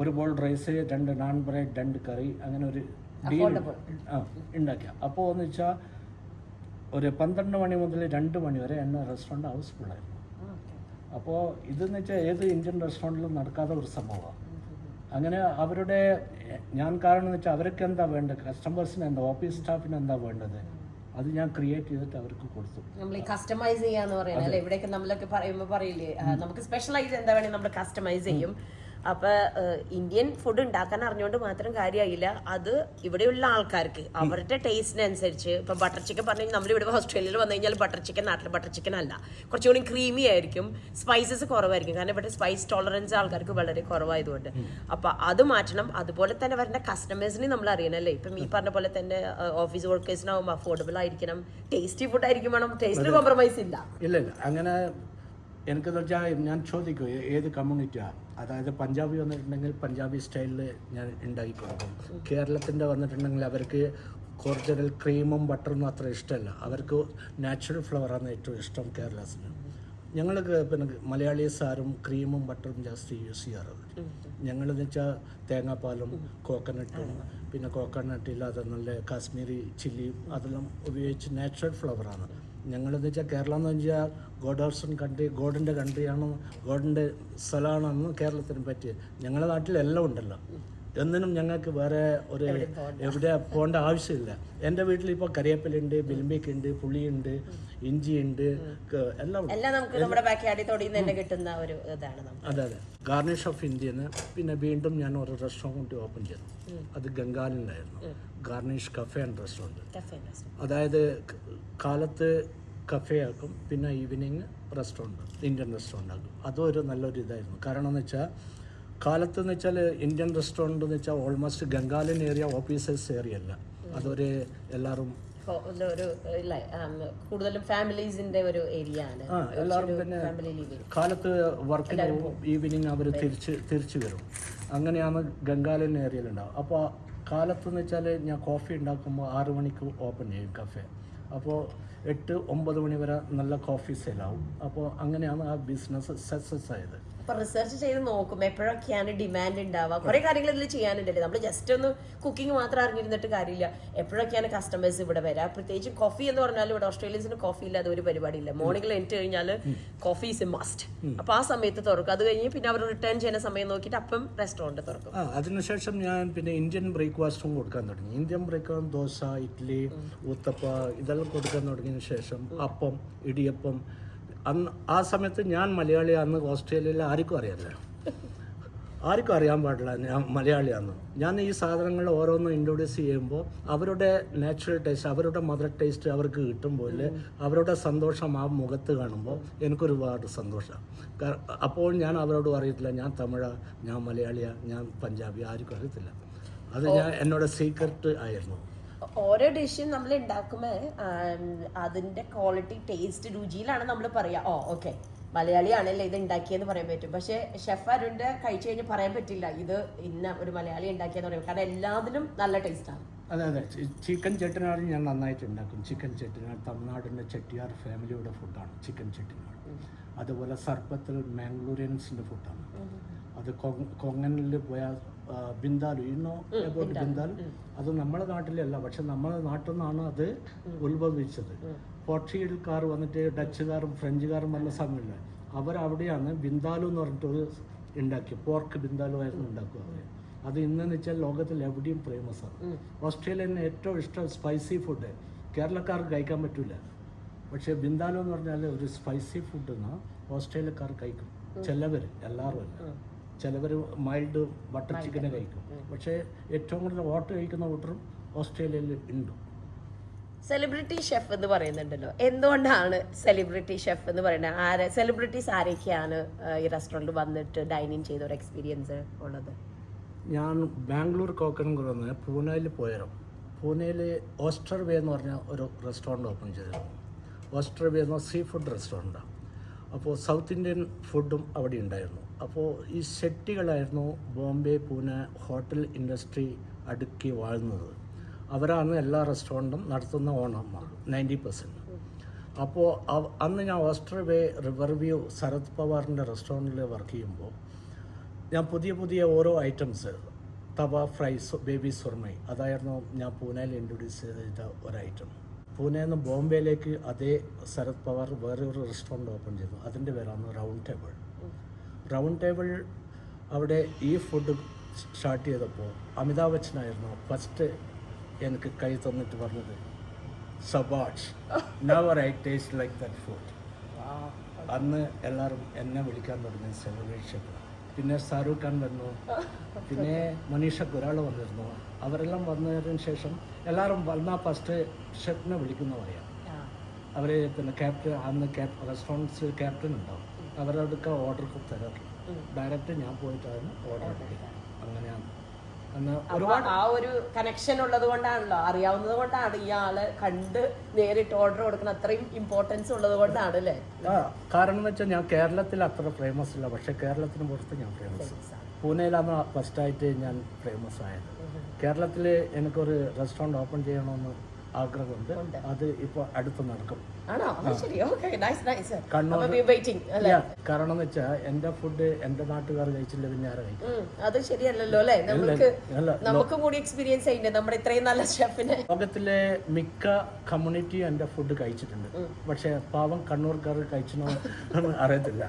ഒരു ബോൾ റൈസ്, 2 നാൻ ബ്രെഡ്, 2 കറി, അങ്ങനെ ഒരു ഡീൽ ഉണ്ടാക്കിയ. അപ്പോൾ എന്ന് വെച്ചാൽ ഒരു 12 മണി മുതൽ 2 മണി വരെ എന്നെ റെസ്റ്റോറൻറ്റ് ഹൗസ്ഫുള്ളായിരുന്നു. അപ്പോൾ ഇതെന്ന് വെച്ചാൽ ഏത് ഇന്ത്യൻ റെസ്റ്റോറൻറ്റിലും നടക്കാത്ത ഒരു സംഭവമാണ്. അങ്ങനെ അവരുടെ ഞാൻ കാരണം എന്ന് വെച്ചാൽ അവർക്ക് എന്താ വേണ്ടത്, കസ്റ്റമേഴ്സിന് എന്താ, ഓഫീസ് സ്റ്റാഫിന് എന്താ വേണ്ടത്, അത് ഞാൻ ക്രിയേറ്റ് ചെയ്തിട്ട് അവർക്ക് കൊടുത്തു. നമ്മൾ ഈ കസ്റ്റമൈസ് ചെയ്യാന്ന് പറയുന്നത് അല്ലേ, ഇവിടെയൊക്കെ നമ്മളൊക്കെ പറയുമ്പോൾ പറയില്ലേ നമുക്ക് സ്പെഷ്യലൈസ് എന്താ വേണമെങ്കിൽ നമ്മൾ കസ്റ്റമൈസ് ചെയ്യും. അപ്പൊ ഇന്ത്യൻ ഫുഡ് ഉണ്ടാക്കാൻ അറിഞ്ഞുകൊണ്ട് മാത്രം കാര്യമായില്ല, അത് ഇവിടെയുള്ള ആൾക്കാർക്ക് അവരുടെ ടേസ്റ്റിനനുസരിച്ച്. ഇപ്പൊ ബട്ടർ ചിക്കൻ പറഞ്ഞു കഴിഞ്ഞാൽ നമ്മളിവിടെ ഓസ്ട്രേലിയയിൽ വന്നു കഴിഞ്ഞാൽ ബട്ടർ ചിക്കൻ നാട്ടിൽ ബട്ടർ ചിക്കൻ അല്ല, കുറച്ചുകൂടി ക്രീമി ആയിരിക്കും, സ്പൈസസ് കുറവായിരിക്കും. കാരണം ഇവിടെ സ്പൈസ് ടോളറൻസ് ആൾക്കാർക്ക് വളരെ കുറവായതുകൊണ്ട്. അപ്പൊ അത് മാറ്റണം. അതുപോലെ തന്നെ വരുന്ന കസ്റ്റമേഴ്സിനെ നമ്മൾ അറിയണം അല്ലേ. ഇപ്പം ഈ പറഞ്ഞ പോലെ തന്നെ ഓഫീസ് വർക്കേഴ്സിനാവുമ്പോൾ അഫോർഡബിൾ ആയിരിക്കണം, ടേസ്റ്റി ഫുഡ് ആയിരിക്കും വേണം, ടേസ്റ്റിൽ കോംപ്രമൈസ് ഇല്ല. ഇല്ല അങ്ങനെ എനിക്കെന്ന് വെച്ചാൽ ഞാൻ ചോദിക്കും ഏത് കമ്മ്യൂണിറ്റിയാണ്. അതായത് പഞ്ചാബി വന്നിട്ടുണ്ടെങ്കിൽ പഞ്ചാബി സ്റ്റൈലിൽ ഞാൻ ഉണ്ടാക്കി കൊടുക്കും. കേരളത്തിൻ്റെ വന്നിട്ടുണ്ടെങ്കിൽ അവർക്ക് ഒറിജിനൽ ക്രീമും ബട്ടറൊന്നും അത്ര ഇഷ്ടമല്ല, അവർക്ക് നാച്ചുറൽ ഫ്ലവറാണ് ഏറ്റവും ഇഷ്ടം കേരളത്തിന്. ഞങ്ങൾക്ക് പിന്നെ മലയാളീസാരും ക്രീമും ബട്ടറും ജാസ്തി യൂസ് ചെയ്യാറുണ്ട്. ഞങ്ങളെന്ന് വെച്ചാൽ തേങ്ങാപ്പാലും കോക്കനട്ടും പിന്നെ കോക്കനട്ടില്ലാതെ നല്ല കാശ്മീരി ചില്ലിയും അതെല്ലാം ഉപയോഗിച്ച് നാച്ചുറൽ ഫ്ലവറാണ്. ഞങ്ങളെന്ന് വെച്ചാൽ കേരളം എന്ന് വെച്ചാൽ ഗോഡോർസൺ കൺട്രി, ഗോഡിൻ്റെ കൺട്രിയാണ്, ഗോഡിൻ്റെ സ്ഥലമാണെന്ന് കേരളത്തിന് പറ്റിയത്. ഞങ്ങളുടെ നാട്ടിലെല്ലാം ഉണ്ടല്ലോ, എന്നിനും ഞങ്ങൾക്ക് വേറെ ഒരു എവിടെ പോകേണ്ട ആവശ്യമില്ല. എൻ്റെ വീട്ടിൽ ഇപ്പോൾ കറിവേപ്പിലുണ്ട്, ബിൽമ്പിക്കുണ്ട്, പുളിയുണ്ട്, ഇഞ്ചിയുണ്ട്, എല്ലാം നമുക്ക് നമ്മുടെ ബാക്ക്യാർഡിൽ തൊടിയിൽ തന്നെ കിട്ടുന്ന ഒരു ഇതാണ്. അതെ അതെ. ഗാർണിഷ് ഓഫ് ഇന്ത്യന്ന് പിന്നെ വീണ്ടും ഞാൻ ഒരു റെസ്റ്റോറൻറ്റ് ഓപ്പൺ ചെയ്തു. അത് ഗംഗാലിലായിരുന്നു. Garnish cafe and restaurant. അതായത് കാലത്ത് കഫേ ആക്കും, പിന്നെ ഈവനിങ് റെസ്റ്റോറൻറ്റ്, ഇന്ത്യൻ റെസ്റ്റോറൻ്റ് ആക്കും. അതും ഒരു നല്ലൊരു ഇതായിരുന്നു. കാരണം എന്ന് വെച്ചാൽ കാലത്ത് എന്ന് വെച്ചാൽ ഇന്ത്യൻ റെസ്റ്റോറൻറ്റ് എന്ന് വെച്ചാൽ ഓൾമോസ്റ്റ് ഗംഗാലൻ ഏരിയ ഓഫീസേഴ്സ് ഏരിയ അല്ല, അതൊരു എല്ലാവരും ഒരു കൂടുതലും ഫാമിലീസിന്റെ ഒരു ഏരിയ ആണ്. എല്ലാവരും പിന്നെ കാലത്ത് വർക്കിന് ഈവനിങ് അവർ തിരിച്ചു വരും. അങ്ങനെയാണ് ഗംഗാലൻ ഏരിയയിലുണ്ടാവും. അപ്പോൾ കാലത്തെന്ന് വെച്ചാൽ ഞാൻ കോഫി ഉണ്ടാക്കുമ്പോൾ 6 മണിക്ക് ഓപ്പൺ ചെയ്യും കഫേ. അപ്പോൾ 8-9 മണി വരെ നല്ല കോഫി സെയിലാവും. അപ്പോൾ അങ്ങനെയാണ് ആ ബിസിനസ് സക്സസ് ആയത്. അപ്പൊ റിസർച്ച് ചെയ്ത് നോക്കും എപ്പോഴൊക്കെയാണ് ഡിമാൻഡ് ഉണ്ടാവുക. കുറെ കാര്യങ്ങൾ ഇതിൽ ചെയ്യാനുണ്ടല്ലേ. നമ്മൾ ജസ്റ്റ് ഒന്ന് കുക്കിംഗ് മാത്രം അറിഞ്ഞിരുന്നിട്ട് കാര്യമില്ല. എപ്പോഴൊക്കെയാണ് കസ്റ്റമേഴ്സ് ഇവിടെ വരിക. പ്രത്യേകിച്ച് കോഫി എന്ന് പറഞ്ഞാൽ ഇവിടെ ഓസ്ട്രേലിയൻസിന് കോഫി ഇല്ലാതെ ഒരു പരിപാടിയില്ല. മോർണിംഗിൽ എണീറ്റ് കഴിഞ്ഞാൽ കോഫി ഈസ് എ മസ്റ്റ്. അപ്പൊ ആ സമയത്ത് തുറക്കും. അത് കഴിഞ്ഞ് പിന്നെ അവർ റിട്ടേൺ ചെയ്യുന്ന സമയം നോക്കിയിട്ട് അപ്പം റെസ്റ്റോറൻറ്റ് തുറക്കും. അതിനുശേഷം ഞാൻ പിന്നെ ഇന്ത്യൻ ബ്രേക്ക്ഫാസ്റ്റും കൊടുക്കാൻ തുടങ്ങി. ഇന്ത്യൻ ബ്രേക്ക്ഫാസ്റ്റ് ദോശ, ഇഡ്ഡലി, ഊത്തപ്പ ഇതെല്ലാം കൊടുക്കാൻ തുടങ്ങിയതിന് ശേഷം അപ്പം, ഇടിയപ്പം. അന്ന് ആ സമയത്ത് ഞാൻ മലയാളിയാണെന്ന് ഓസ്ട്രേലിയയിൽ ആർക്കും അറിയില്ല, ആർക്കും അറിയാൻ പാടില്ല ഞാൻ മലയാളിയാണെന്ന്. ഞാൻ ഈ സാധനങ്ങൾ ഓരോന്നും ഇൻട്രൊഡ്യൂസ് ചെയ്യുമ്പോൾ അവരുടെ നാച്ചുറൽ ടേസ്റ്റ്, അവരുടെ മദർ ടേസ്റ്റ് അവർക്ക് കിട്ടുമ്പോൾ അവരുടെ സന്തോഷം ആ മുഖത്ത് കാണുമ്പോൾ എനിക്കൊരുപാട് സന്തോഷമാണ്. അപ്പോൾ ഞാൻ അവരോട് അറിയത്തില്ല ഞാൻ തമിഴാണ്, ഞാൻ മലയാളിയാണ്, ഞാൻ പഞ്ചാബി, ആർക്കും അറിയത്തില്ല. അത് ഞാൻ എന്നോട് സീക്രട്ട് ആയിരുന്നു. ഓരോ ഡിഷും നമ്മൾ ഉണ്ടാക്കുമ്പോൾ അതിന്റെ ക്വാളിറ്റി, ടേസ്റ്റ്, രുചിയിലാണ് നമ്മൾ പറയാ ഓക്കെ മലയാളിയാണല്ലേ ഇത് ഉണ്ടാക്കിയെന്ന് പറയാൻ പറ്റും. പക്ഷെ ഷെഫ് അരുണിന്റെ കഴിച്ചു കഴിഞ്ഞ് പറയാൻ പറ്റില്ല ഇത് ഇന്ന ഒരു മലയാളി ഉണ്ടാക്കിയെന്ന് പറയാം. കാരണം എല്ലാത്തിനും നല്ല ടേസ്റ്റാണ്. അതെ അതെ. ചിക്കൻ ചെട്ടിനാട് ഞാൻ നന്നായിട്ട് ഉണ്ടാക്കും. ചിക്കൻ ചെട്ടിനാട് തമിഴ്നാടിൻ്റെ ചെട്ടിയാർ ഫാമിലിയുടെ ഫുഡാണ് ചിക്കൻ ചെട്ടിനാട്. അതുപോലെ സർപ്പത്തിൽ മാംഗ്ലൂരിയൻസിൻ്റെ ഫുഡാണ്. അത് കൊങ്ങനിൽ പോയാൽ ബിന്ദാലു, ഇന്നോ അബൌട്ട് ബിന്ദാലു, അത് നമ്മുടെ നാട്ടിലല്ല, പക്ഷെ നമ്മുടെ നാട്ടിൽ നിന്നാണ് അത് ഉത്ഭവിച്ചത്. പോർച്ചുഗീസുകാർ വന്നിട്ട് ഡച്ചുകാരും ഫ്രഞ്ചുകാരും വന്ന സമയമില്ല, അവരവിടെയാണ് ബിന്ദാലു എന്ന് പറഞ്ഞിട്ട് ഉണ്ടാക്കി. പോർക്ക് ബിന്ദാലു ആയിരുന്നു ഉണ്ടാക്കുക അവർ. അത് ഇന്നെന്ന് വെച്ചാൽ ലോകത്തിൽ എവിടെയും ഫേമസ് ആണ്. ഓസ്ട്രേലിയന് ഏറ്റവും ഇഷ്ടം സ്പൈസി ഫുഡ്. കേരളക്കാർക്ക് കഴിക്കാൻ പറ്റില്ല, പക്ഷേ ബിന്ദാലു എന്ന് പറഞ്ഞാൽ ഒരു സ്പൈസി ഫുഡ് എന്നാൽ ഓസ്ട്രേലിയക്കാർ കഴിക്കും. ചിലവർ, എല്ലാവരും അല്ല, ചിലവർ മൈൽഡ് ബട്ടർ ചിക്കനെ കഴിക്കും. പക്ഷേ ഏറ്റവും കൂടുതൽ വോട്ട് കഴിക്കുന്ന വോട്ടറും ഓസ്ട്രേലിയയിൽ ഉണ്ട്. സെലിബ്രിറ്റി ഷെഫ് എന്ന് പറയുന്നുണ്ടല്ലോ, എന്തുകൊണ്ടാണ് സെലിബ്രിറ്റി ഷെഫ് എന്ന് പറയുന്നത്? സെലിബ്രിറ്റീസ് ആരൊക്കെയാണ് ഈ റെസ്റ്റോറൻറ്റ് വന്നിട്ട് ഡൈനിങ് ചെയ്ത ഒരു എക്സ്പീരിയൻസ് ഉള്ളത്? ഞാൻ ബാംഗ്ലൂർ കോക്കനംകുളന്ന് പൂനെയിൽ പോയിരുന്നു. പൂനെയിൽ ഓസ്റ്റർ വേ എന്ന് പറഞ്ഞ ഒരു റെസ്റ്റോറൻറ്റ് ഓപ്പൺ ചെയ്തിരുന്നു. ഓസ്റ്റർ വേ എന്ന സീ ഫുഡ് റെസ്റ്റോറൻറ്റാണ്. അപ്പോൾ സൗത്ത് ഇന്ത്യൻ ഫുഡും അവിടെ ഉണ്ടായിരുന്നു. അപ്പോൾ ഈ ഷെട്ടികളായിരുന്നു ബോംബെ, പൂനെ ഹോട്ടൽ ഇൻഡസ്ട്രി അടുക്കി വാഴുന്നത്. അവരാണ് എല്ലാ റെസ്റ്റോറൻറ്റും നടത്തുന്ന ഓണർമാർ 90%. അപ്പോൾ അന്ന് ഞാൻ ഓസ്റ്റർ വേ റിവർ വ്യൂ ശരത് പവാറിൻ്റെ റെസ്റ്റോറൻറ്റിൽ വർക്ക് ചെയ്യുമ്പോൾ ഞാൻ പുതിയ ഓരോ ഐറ്റംസ്, തവ ഫ്രൈസ്, ബേബി സുർമൈ, അതായിരുന്നു ഞാൻ പൂനെയിൽ ഇൻട്രൊഡ്യൂസ് ചെയ്ത ഒരു ഐറ്റം. പൂനെയിൽ നിന്ന് ബോംബെയിലേക്ക് അതേ ശരത് പവാർ വേറെ ഒരു റെസ്റ്റോറൻറ്റ് ഓപ്പൺ ചെയ്തു. അതിൻ്റെ പേരാണ് റൗണ്ട് ടേബിൾ. റൗണ്ട് ടേബിൾ അവിടെ ഈ ഫുഡ് സ്റ്റാർട്ട് ചെയ്തപ്പോൾ അമിതാഭ് ബച്ചനായിരുന്നു ഫസ്റ്റ് എനിക്ക് കൈ തന്നിട്ട് പറഞ്ഞത്, സബാഷ്, never I taste like that food. അന്ന് എല്ലാവരും എന്നെ വിളിക്കാൻ തുടങ്ങി സെലിബ്രിറ്റി ഷെഫ്. പിന്നെ ഷാരൂഖ് ഖാൻ വന്നു, പിന്നെ മനീഷ കുരാൾ വന്നിരുന്നു. അവരെല്ലാം വന്നതിന് ശേഷം എല്ലാവരും വന്നാൽ ഫസ്റ്റ് ഷെഫിനെ വിളിക്കുന്ന പറയാം. അവർ പിന്നെ ക്യാപ്റ്റൻ, അന്ന് റെസ്റ്റോറൻറ്റ്സ് ക്യാപ്റ്റൻ ഉണ്ടാവും, അവരോടൊക്കെ ഓർഡർ തരാറ്. ഡയറക്റ്റ് ഞാൻ പോയിട്ടാണ് ഓർഡർ എടുക്കുക. അങ്ങനെയാണ്. ഒരുപാട് ആ ഒരു കണക്ഷൻ ഉള്ളത് കൊണ്ടാണല്ലോ, അറിയാവുന്നത് കൊണ്ടാണ് ഇയാള് കണ്ട് നേരിട്ട് ഓർഡർ കൊടുക്കുന്ന അത്രയും ഇമ്പോർട്ടൻസ് ഉള്ളത് കൊണ്ടാണ് അല്ലേ? കാരണം എന്ന് വെച്ചാൽ ഞാൻ കേരളത്തിൽ അത്ര ഫേമസ് ഇല്ല, പക്ഷെ കേരളത്തിന് പുറത്ത് ഞാൻ ഫേമസ്. പൂനെയിലാണ് ഫസ്റ്റായിട്ട് ഞാൻ ഫേമസ് ആയത്. കേരളത്തിൽ എനിക്കൊരു റെസ്റ്റോറൻറ്റ് ഓപ്പൺ ചെയ്യണമെന്ന് ആഗ്രഹമുണ്ട്. അത് ഇപ്പോൾ അടുത്ത് നടക്കും. ആണോ? ശരി, okay, nice nice. Kannur waiting അല്ലേ? കാരണം എന്ന് വെച്ചാൽ എൻ്റെ ഫുഡ് എൻ്റെ നാട്ടുകാർ കഴിച്ചില്ല, പിന്നെ ആരെ കഴിക്കും? അത് ശരിയല്ലല്ലോ അല്ലേ? നമുക്കും കൂടി എക്സ്പീരിയൻസ് ചെയ്യണ്ടേ നമ്മുടെ ഇത്രയും നല്ല ഷെഫിനെ? ലോകത്തിലെ മിക്ക കമ്മ്യൂണിറ്റി എൻ്റെ ഫുഡ് കഴിച്ചിട്ടുണ്ട്. പക്ഷെ പാവം കണ്ണൂർക്കാർ കഴിച്ചോ എന്ന് അറിയത്തില്ല.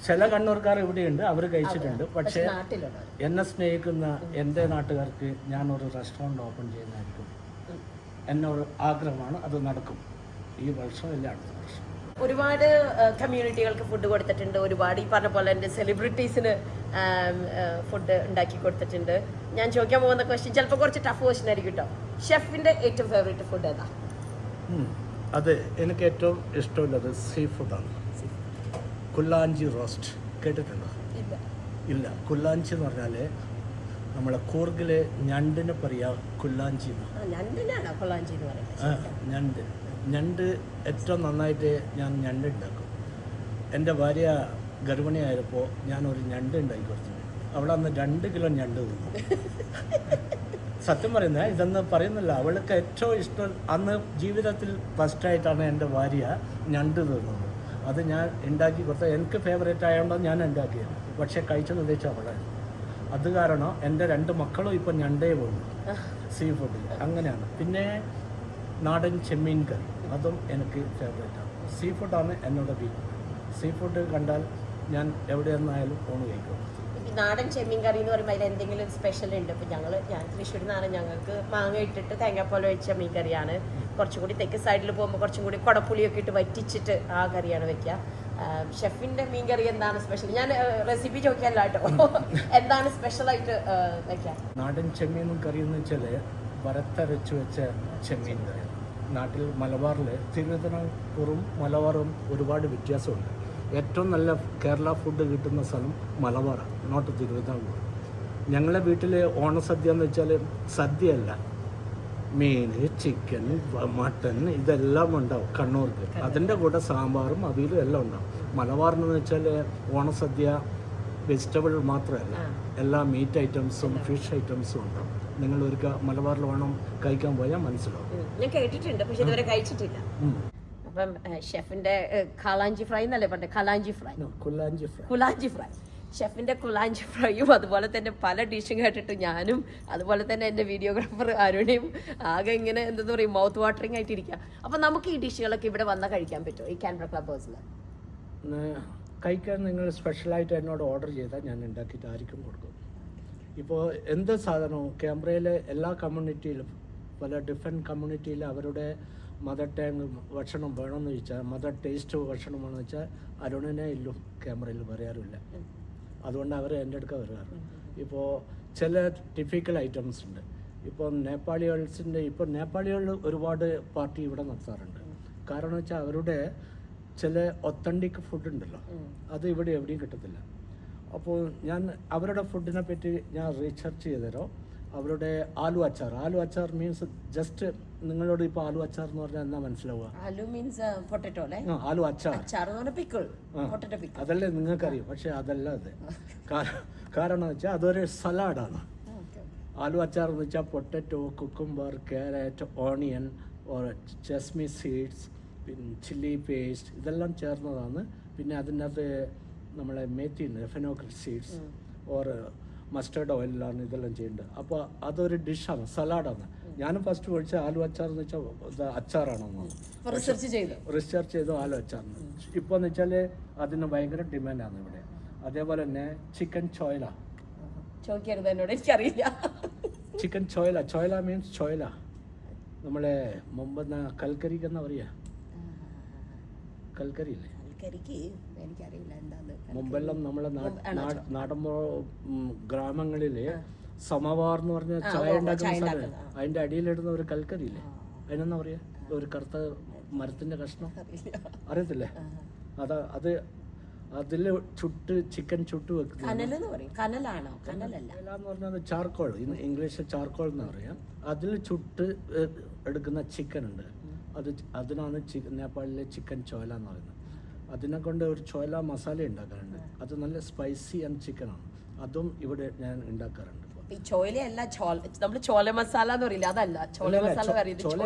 ചില കണ്ണൂർക്കാർ ഇവിടെയുണ്ട്, അവർ കഴിച്ചിട്ടുണ്ട്. പക്ഷെ എന്നെ സ്നേഹിക്കുന്ന എൻ്റെ നാട്ടുകാർക്ക് ഞാനൊരു റെസ്റ്റോറൻറ്റ് ഓപ്പൺ ചെയ്യുന്നതായിരിക്കും എന്നൊരു ആഗ്രഹമാണ്. അത് നടക്കും ഈ വർഷം അല്ല അടുത്ത വർഷം. ഒരുപാട് കമ്മ്യൂണിറ്റികൾക്ക് ഫുഡ് കൊടുത്തിട്ടുണ്ട്. ഒരുപാട് ഈ പറഞ്ഞ പോലെ എൻ്റെ സെലിബ്രിറ്റീസിന് ഫുഡ് ഉണ്ടാക്കി കൊടുത്തിട്ടുണ്ട്. ഞാൻ ചോദിക്കാൻ പോകുന്ന ക്വസ്റ്റ്യൻ ചിലപ്പോൾ കുറച്ച് ടഫ് ക്വസ്റ്റ്യൻ ആയിരിക്കും കേട്ടോ. ഷെഫിൻ്റെ ഏറ്റവും ഫേവറേറ്റ് ഫുഡ് ഏതാ? അത് എനിക്ക് ഏറ്റവും ഇഷ്ടമുള്ളത് സീ ഫുഡാണ്. കുല്ലാഞ്ചി റോസ്റ്റ് കേട്ടിട്ടുണ്ടോ? ഇല്ല. കുല്ലാഞ്ചി എന്ന് പറഞ്ഞാൽ നമ്മളെ കൂർഗിലെ ഞണ്ടിനെ പറയാ കുല്ലാഞ്ചി. ഞണ്ട് ഏറ്റവും നന്നായിട്ട് ഞാൻ ഞണ്ട് ഉണ്ടാക്കും. എൻ്റെ ഭാര്യ ഗർഭിണിയായപ്പോൾ ഞാനൊരു ഞണ്ട് ഉണ്ടാക്കി കൊടുത്തു. അവൾ അന്ന് 2 കിലോ ഞണ്ട് തിന്നു. സത്യം പറയുന്നത് ഇതൊന്നും പറയുന്നില്ല. അവൾക്ക് ഏറ്റവും ഇഷ്ടം അന്ന് ജീവിതത്തിൽ ഫസ്റ്റായിട്ടാണ് എൻ്റെ ഭാര്യ ഞണ്ട് തിന്നത്. അത് ഞാൻ ഉണ്ടാക്കി കൊടുത്ത എനിക്ക് ഫേവറേറ്റ് ആയതുകൊണ്ട് ഞാൻ ഉണ്ടാക്കിയത്. പക്ഷേ കഴിച്ചെന്ന് ഉദ്ദേശിച്ച അവളാണ്. അത് കാരണം എൻ്റെ 2 മക്കളും ഇപ്പം ഞണ്ടേ പോകുന്നു സീ ഫുഡിൽ. അങ്ങനെയാണ്. പിന്നെ നാടൻ ചെമ്മീൻ കറി, അതും എനിക്ക് ഫേവറേറ്റാണ്. സീ ഫുഡാണ് എന്നോട് വീക്ക്. സീ ഫുഡ് കണ്ടാൽ ഞാൻ എവിടെ നിന്നായാലും ഓണ് കഴിക്കും. നാടൻ ചെമ്മീൻ കറി എന്ന് പറയുമ്പോൾ അതിൽ എന്തെങ്കിലും സ്പെഷ്യൽ ഉണ്ട്? ഇപ്പം ഞാൻ തൃശ്ശൂരിൽ നിന്നാണ്. ഞങ്ങൾക്ക് മാങ്ങ ഇട്ടിട്ട് തേങ്ങാപ്പാൽ വെച്ച മീൻ കറിയാണ്. കുറച്ചും കൂടി തെക്ക് സൈഡിൽ പോകുമ്പോൾ കുറച്ചും കൂടി കുടപ്പുളിയൊക്കെ ഇട്ട് വറ്റിച്ചിട്ട് ആ കറിയാണ് വെക്കുക. ഷെഫിന്റെ മീൻ കറി എന്താണ് സ്പെഷ്യൽ? ഞാൻ റെസിപ്പി ചോദിക്കാല്ല കേട്ടോ. എന്താണ് സ്പെഷ്യലായിട്ട് വെക്കുക? നാടൻ ചെമ്മീൻ കറി എന്ന് വെച്ചാൽ വറുത്തരച്ച് വെച്ച ചെമ്മീൻ കറി. നാട്ടിൽ മലബാറിൽ തിരുവനന്തപുരം മലബാറും ഒരുപാട് വ്യത്യാസമുണ്ട്. ഏറ്റവും നല്ല കേരള ഫുഡ് കിട്ടുന്ന സ്ഥലം മലബാറാണ്, നോട്ട് തിരുവനന്തപുരം. ഞങ്ങളെ വീട്ടിൽ ഓണസദ്യ എന്ന് വെച്ചാൽ സദ്യയല്ല, മീൻ, ചിക്കൻ, മട്ടൻ ഇതെല്ലാം ഉണ്ടാവും കണ്ണൂർക്ക്. അതിൻ്റെ കൂടെ സാമ്പാറും അവിയലും എല്ലാം ഉണ്ടാവും. മലബാറിനെന്ന് വെച്ചാൽ ഓണസദ്യ വെജിറ്റബിൾ മാത്രമല്ല, എല്ലാ മീറ്റ് ഐറ്റംസും ഫിഷ് ഐറ്റംസും ഉണ്ടാവും. നിങ്ങൾ ഒരു മലബാറിൽ വേണം കഴിക്കാൻ പോയാൽ മനസ്സിലാവും. ഞാൻ കേട്ടിട്ടുണ്ട്, പക്ഷെ ഇതുവരെ കഴിച്ചിട്ടില്ല. അപ്പം ഷെഫിന്റെ കാലാഞ്ചി ഫ്രൈ എന്നല്ലേ പറഞ്ഞത്? കുലാഞ്ചി ഫ്രൈ. ഷെഫിന്റെ കുലാഞ്ചി ഫ്രൈയും അതുപോലെ തന്നെ പല ഡിഷും കേട്ടിട്ട് ഞാനും അതുപോലെ തന്നെ എൻ്റെ വീഡിയോഗ്രാഫർ അരുണയും ആകെ ഇങ്ങനെ എന്താ പറയുക മൗത്ത് വാട്ടറിങ് ആയിട്ടിരിക്കുക. അപ്പം നമുക്ക് ഈ ഡിഷുകളൊക്കെ ഇവിടെ വന്നാൽ കഴിക്കാൻ പറ്റുമോ ഈ കാൻബ്ര ക്ലബ് ഹൗസിൽ? കഴിക്കാൻ നിങ്ങൾ സ്പെഷ്യലായിട്ട് എന്നോട് ഓർഡർ ചെയ്താൽ ഞാൻ ഉണ്ടാക്കിയിട്ട് ആർക്കും കൊടുക്കും. ഇപ്പോൾ എന്ത് സാധനവും ക്യാൻബ്രയിലെ എല്ലാ കമ്മ്യൂണിറ്റിയിലും പല ഡിഫറെൻറ്റ് കമ്മ്യൂണിറ്റിയിൽ അവരുടെ മദർ ടങ് ഭക്ഷണം വേണമെന്ന് ചോദിച്ചാൽ, മദർ ടേസ്റ്റ് ഭക്ഷണം വേണമെന്ന് വെച്ചാൽ അരുണിനെ ഇല്ലു ക്യാമറയിൽ പറയാറില്ല. അതുകൊണ്ട് അവർ എൻ്റെ അടുക്ക വരാറ്. ഇപ്പോൾ ചില ടിപ്പിക്കൽ ഐറ്റംസ് ഉണ്ട്. ഇപ്പോൾ നേപ്പാളികളിൽ ഒരുപാട് പാർട്ടി ഇവിടെ നടത്താറുണ്ട്. കാരണം വെച്ചാൽ അവരുടെ ചില ഒത്തൻറ്റിക് ഫുഡ് ഉണ്ടല്ലോ, അത് ഇവിടെ എവിടെയും കിട്ടത്തില്ല. അപ്പോൾ ഞാൻ അവരുടെ ഫുഡിനെ പറ്റി ഞാൻ റീസെർച്ച് ചെയ്തുതരാം. അവരുടെ ആലു അച്ചാർ മീൻസ് ജസ്റ്റ് നിങ്ങളോട് ഇപ്പോൾ ആലു അച്ചാർ എന്ന് പറഞ്ഞാൽ എന്താ മനസ്സിലാവുക? ആലു മീൻസ് പൊട്ടറ്റോ അല്ലേ? ആലു അച്ചാർ അതല്ലേ നിങ്ങൾക്കറിയാം. പക്ഷെ അതല്ല അത്. കാരണം എന്ന് വെച്ചാൽ അതൊരു സലാഡാണ്. ആലു അച്ചാർ എന്ന് വെച്ചാൽ potato, cucumber, carrot, onion, sesame seeds, പിന്നെ ചില്ലി പേസ്റ്റ് ഇതെല്ലാം ചേർന്നതാണ്. പിന്നെ അതിനകത്ത് നമ്മളെ methi fenugreek seeds or mustard ഓയിലാണ് ഇതെല്ലാം ചെയ്യേണ്ടത്. അപ്പോൾ അതൊരു ഡിഷാണ്, സലാഡാണ്. ഞാനും ഫസ്റ്റ് പഠിച്ച ആലു അച്ചാർ എന്ന് വെച്ചാൽ അച്ചാറാണെന്ന് റിസർച്ച് ചെയ്തു ആലു അച്ചാറിന്. ഇപ്പോൾ എന്ന് വെച്ചാൽ അതിന് ഭയങ്കര ഡിമാൻഡാണ് ഇവിടെ. അതേപോലെ തന്നെ ചിക്കൻ ചോയ്ല. എനിക്കറിയില്ല. ചിക്കൻ ചോയ്ല മീൻസ് ചോയ്ല നമ്മളെ മുമ്പ് കൽക്കരിക്കെന്നാ പറയാ, കൽക്കരി ഇല്ലേ? മുമ്പെല്ലാം നമ്മളെ നാടൻ ഗ്രാമങ്ങളില് സമവാർ എന്ന് പറഞ്ഞ ചായ ഉണ്ടാക്കുന്ന സ്ഥലം, അതിന്റെ അടിയിലിടുന്ന ഒരു കൽക്കരി ഇല്ലേ, അതിനെന്നാ പറയാ? ഒരു കറുത്ത മരത്തിന്റെ കഷ്ണം, അറിയത്തില്ലേ? അത് അതില് ചിക്കൻ ചുട്ട് വെക്കുന്നത് പറഞ്ഞാൽ ചാർക്കോൾ, ഇംഗ്ലീഷിൽ ചാർക്കോൾ എന്ന് പറയാം. അതിൽ ചുട്ട് എടുക്കുന്ന ചിക്കൻ ഉണ്ട്. അതിനാണ് നേപ്പാളിലെ ചിക്കൻ ചോല എന്ന് പറയുന്നത്. അതിനെ കൊണ്ട് ഒരു ചോല മസാല ഉണ്ടാക്കാറുണ്ട്. അത് നല്ല സ്പൈസി ആൻഡ് ചിക്കനാണ്. അതും ഇവിടെ ഞാൻ ഉണ്ടാക്കാറുണ്ട്. ഇപ്പോൾ ഈ ചോയില അല്ല നമ്മള് ചോല മസാല എന്ന് പറയില്ല, അതല്ല ചോല മസാല പറയുന്നത്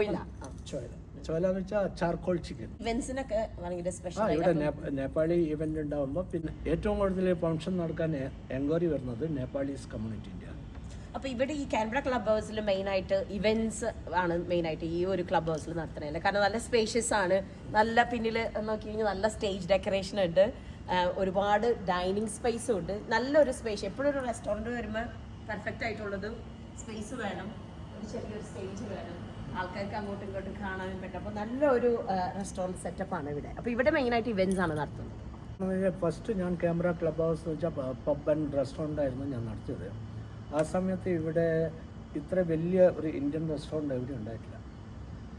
ചോയില. ചോല എന്ന് വെച്ചാൽ ചാർക്കോൾ ചിക്കൻ. ഇവന്റ്സിനൊക്കെ ഭയങ്കര സ്പെഷ്യൽ. ഇവിടെ നേപ്പാളി ഇവന്റ് ഉണ്ടാവുമ്പോൾ പിന്നെ ഏറ്റവും കൂടുതൽ ഫംഗ്ഷൻ നടക്കാൻ എൻക്വയറി വരുന്നത് നേപ്പാളീസ് കമ്മ്യൂണിറ്റിൻ്റെ. അപ്പൊ ഇവിടെ ഈ കാൻബ്ര ക്ലബ് ഹൗസിൽ മെയിൻ ആയിട്ട് ഇവന്റ്സ് ആണ് മെയിൻ ആയിട്ട് ഈ ഒരു ക്ലബ് ഹൗസിൽ നടത്തണല്ലേ. കാരണം നല്ല സ്പേഷ്യസ് ആണ്, നല്ല പിന്നിൽ നോക്കി കഴിഞ്ഞാൽ നല്ല സ്റ്റേജ് ഡെക്കറേഷൻ ഉണ്ട്, ഒരുപാട് ഡൈനിങ് സ്പേസും ഉണ്ട്, നല്ലൊരു സ്പേസ്. എപ്പോഴും ഒരു റെസ്റ്റോറൻറ്റ് വരുമ്പോൾ പെർഫെക്റ്റ് ആയിട്ടുള്ളത് സ്പേസ് വേണം, ഒരു ചെറിയൊരു സ്റ്റേജ് വേണം, ആൾക്കാർക്ക് അങ്ങോട്ടും ഇങ്ങോട്ടും കാണാനും പറ്റും. അപ്പോൾ നല്ലൊരു റെസ്റ്റോറൻറ്റ് സെറ്റപ്പാണ് ഇവിടെ. അപ്പോൾ ഇവിടെ മെയിനായിട്ട് ഇവന്റ്സ് ആണ് നടത്തുന്നത്. ഫസ്റ്റ് ഞാൻ ക്യാമറ ക്ലബ് ഹൗസ് എന്ന് വെച്ചാൽ പബ് ആൻഡ് റെസ്റ്റോറൻ്റ് ആയിരുന്നു ഞാൻ നടത്തിയത്. ആ സമയത്ത് ഇവിടെ ഇത്ര വലിയ ഒരു ഇന്ത്യൻ റെസ്റ്റോറൻറ്റ് എവിടെ ഉണ്ടായിട്ടില്ല,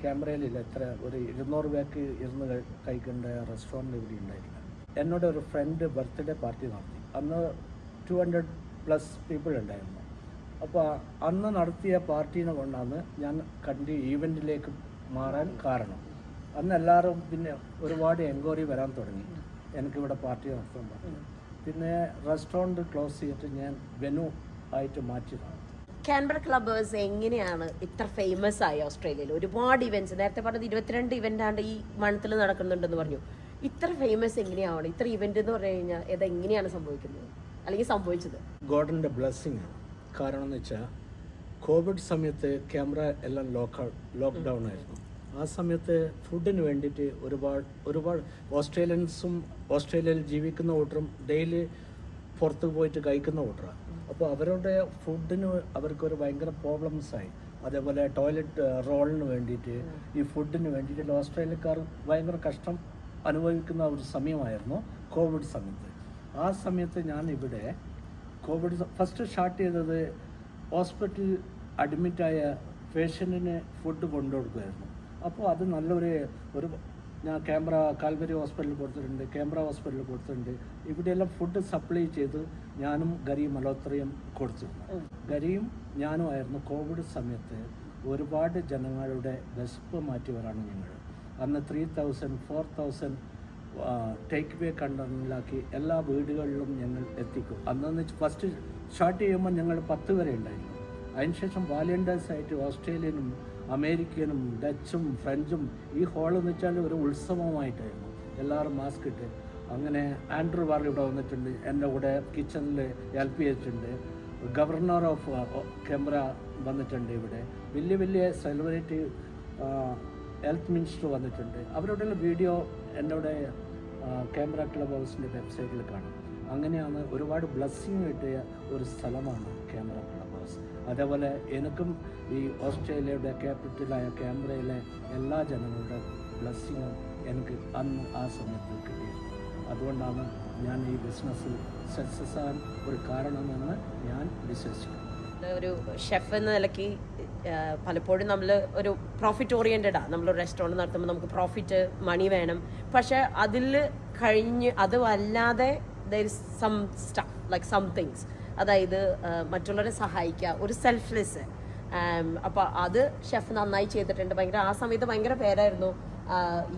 ക്യാമറയിലില്ല. ഇത്ര ഒരു 200 പേർക്ക് ഇരുന്ന് കഴിക്കേണ്ട റെസ്റ്റോറൻറ്റ് ഇവിടെ ഉണ്ടായിട്ടില്ല. എന്നോട് ഒരു ഫ്രണ്ട് ബർത്ത്ഡേ പാർട്ടി നടത്തി. അന്ന് 200+ പീപ്പിൾ ഉണ്ടായിരുന്നു. അപ്പോൾ അന്ന് നടത്തിയ പാർട്ടീനെ കൊണ്ടാണ് ഞാൻ ഈവൻറ്റിലേക്ക് മാറാൻ കാരണം. അന്ന് എല്ലാവരും പിന്നെ ഒരുപാട് എൻക്വയറി വരാൻ തുടങ്ങി, എനിക്കിവിടെ പാർട്ടി നടത്താൻ പറഞ്ഞു. പിന്നെ റെസ്റ്റോറൻറ്റ് ക്ലോസ് ചെയ്തിട്ട് ഞാൻ വെനു ആയിട്ട് മാറ്റിയതാണ്. കാൻബ്ര ക്ലബ്ബേഴ്സ് എങ്ങനെയാണ് ഇത്ര ഫേമസ് ആയി ഓസ്ട്രേലിയയിൽ? ഒരുപാട് ഇവന്റ്സ്, നേരത്തെ പറഞ്ഞത് 22 ഇവന്റ് ആണ് ഈ മൺത്തിൽ നടക്കുന്നുണ്ടെന്ന് പറഞ്ഞു. ഇത്ര ഫേമസ് എങ്ങനെയാണ് ഇത്ര ഇവന്റ് എന്ന് പറഞ്ഞു കഴിഞ്ഞാൽ ഇതെങ്ങനെയാണ് സംഭവിക്കുന്നത് അല്ലെങ്കിൽ സംഭവിച്ചത്? ഗോഡിൻ്റെ ബ്ലെസ്സിങ് ആണ്. കാരണം എന്ന് വെച്ചാൽ കോവിഡ് സമയത്ത് ക്യാമറ എല്ലാം ലോക്ക്ഡൗൺ ആയിരുന്നു. ആ സമയത്ത് ഫുഡിന് വേണ്ടിയിട്ട് ഒരുപാട് ഓസ്ട്രേലിയൻസും ഓസ്ട്രേലിയയിൽ ജീവിക്കുന്ന കൂട്ടരും ഡെയിലി പുറത്ത് പോയിട്ട് കഴിക്കുന്ന കൂട്ടറാണ്. അപ്പോൾ അവരുടെ ഫുഡിന് അവർക്കൊരു ഭയങ്കര പ്രോബ്ലംസായി. അതേപോലെ ടോയ്ലറ്റ് റോളിന് വേണ്ടിയിട്ട് ഈ ഫുഡിന് വേണ്ടിയിട്ട് ഓസ്ട്രേലിയക്കാർ ഭയങ്കര കഷ്ടം അനുഭവിക്കുന്ന ഒരു സമയമായിരുന്നു കോവിഡ് സമയത്ത്. ആ സമയത്ത് ഞാൻ ഇവിടെ കോവിഡ് ഫസ്റ്റ് സ്റ്റാർട്ട് ചെയ്തത് ഹോസ്പിറ്റലിൽ അഡ്മിറ്റായ പേഷ്യൻറ്റിന് ഫുഡ് കൊണ്ടുകൊടുക്കുമായിരുന്നു. അപ്പോൾ അത് നല്ലൊരു ഞാൻ കാൽവരി ഹോസ്പിറ്റലിൽ കൊടുത്തിട്ടുണ്ട്, ക്യാമറ ഹോസ്പിറ്റലിൽ കൊടുത്തിട്ടുണ്ട്. ഇവിടെയെല്ലാം ഫുഡ് സപ്ലൈ ചെയ്ത് ഞാനും ഗരിയും മലോത്രയും കൊടുത്തിരുന്നു. ഗരിയും ഞാനുമായിരുന്നു കോവിഡ് സമയത്ത് ഒരുപാട് ജനങ്ങളുടെ വിശപ്പ് മാറ്റിയവരാണ് ഞങ്ങൾ. അന്ന് 3000 4000 ടേക്ക് വേ കണ്ടെയ്നറിലാക്കി എല്ലാ വീടുകളിലും ഞങ്ങൾ എത്തിക്കും. അന്നെന്ന് ഫസ്റ്റ് സ്റ്റാർട്ട് ചെയ്യുമ്പോൾ ഞങ്ങൾ 10 വരെ ഉണ്ടായിരുന്നു. അതിനുശേഷം വാലണ്ടിയേഴ്സ് ആയിട്ട് ഓസ്ട്രേലിയനും അമേരിക്കനും ഡച്ചും ഫ്രഞ്ചും ഈ ഹോളെന്ന് വെച്ചാൽ ഒരു ഉത്സവമായിട്ടായിരുന്നു. എല്ലാവരും മാസ്ക് ഇട്ട്. അങ്ങനെ ആൻഡ്രൂ വാർ ഇവിടെ വന്നിട്ടുണ്ട്, എൻ്റെ കൂടെ കിച്ചണിൽ ഹെൽപ്പ് ചെയ്തിട്ടുണ്ട്. ഗവർണർ ഓഫ് കാൻബറ വന്നിട്ടുണ്ട് ഇവിടെ. വലിയ സെലിബ്രിറ്റി ഹെൽത്ത് മിനിസ്റ്റർ വന്നിട്ടുണ്ട്. അവരുടെ വീഡിയോ എന്നോട് കാൻബറ ക്ലബ് ഹൗസിൻ്റെ വെബ്സൈറ്റിൽ കാണും. അങ്ങനെയാണ് ഒരുപാട് ബ്ലെസ്സിങ് കിട്ടിയ ഒരു സ്ഥലമാണ് കാൻബറ ക്ലബ് ഹൗസ്. അതേപോലെ എനിക്കും ഈ ഓസ്ട്രേലിയയുടെ ക്യാപിറ്റലായ കാൻബറയിലെ എല്ലാ ജനങ്ങളുടെ ബ്ലെസ്സിങ്ങും എനിക്ക് അന്ന് ആ സമയത്ത് കിട്ടിയിരുന്നു. അതുകൊണ്ടാണ് ഞാൻ ഈ ബിസിനസ്സിൽ സക്സസ് ആകാൻ ഒരു കാരണമെന്ന് ഞാൻ വിശ്വസിക്കുന്നു. ഒരു ഷെഫ് എന്ന നിലയ്ക്ക് പലപ്പോഴും നമ്മൾ ഒരു പ്രോഫിറ്റ് ഓറിയൻറ്റഡാണ്. നമ്മൾ റെസ്റ്റോറൻറ്റ് നടത്തുമ്പോൾ നമുക്ക് പ്രോഫിറ്റ് മണി വേണം. പക്ഷെ അതിൽ അത് അല്ലാതെ there is some stuff like some things, അതായത് മറ്റുള്ളവരെ സഹായിക്കുക, ഒരു സെൽഫ്ലെസ്. അപ്പോൾ അത് ഷെഫ് നന്നായി ചെയ്തിട്ടുണ്ട്. ആ സമയത്ത് ഭയങ്കര പേരായിരുന്നു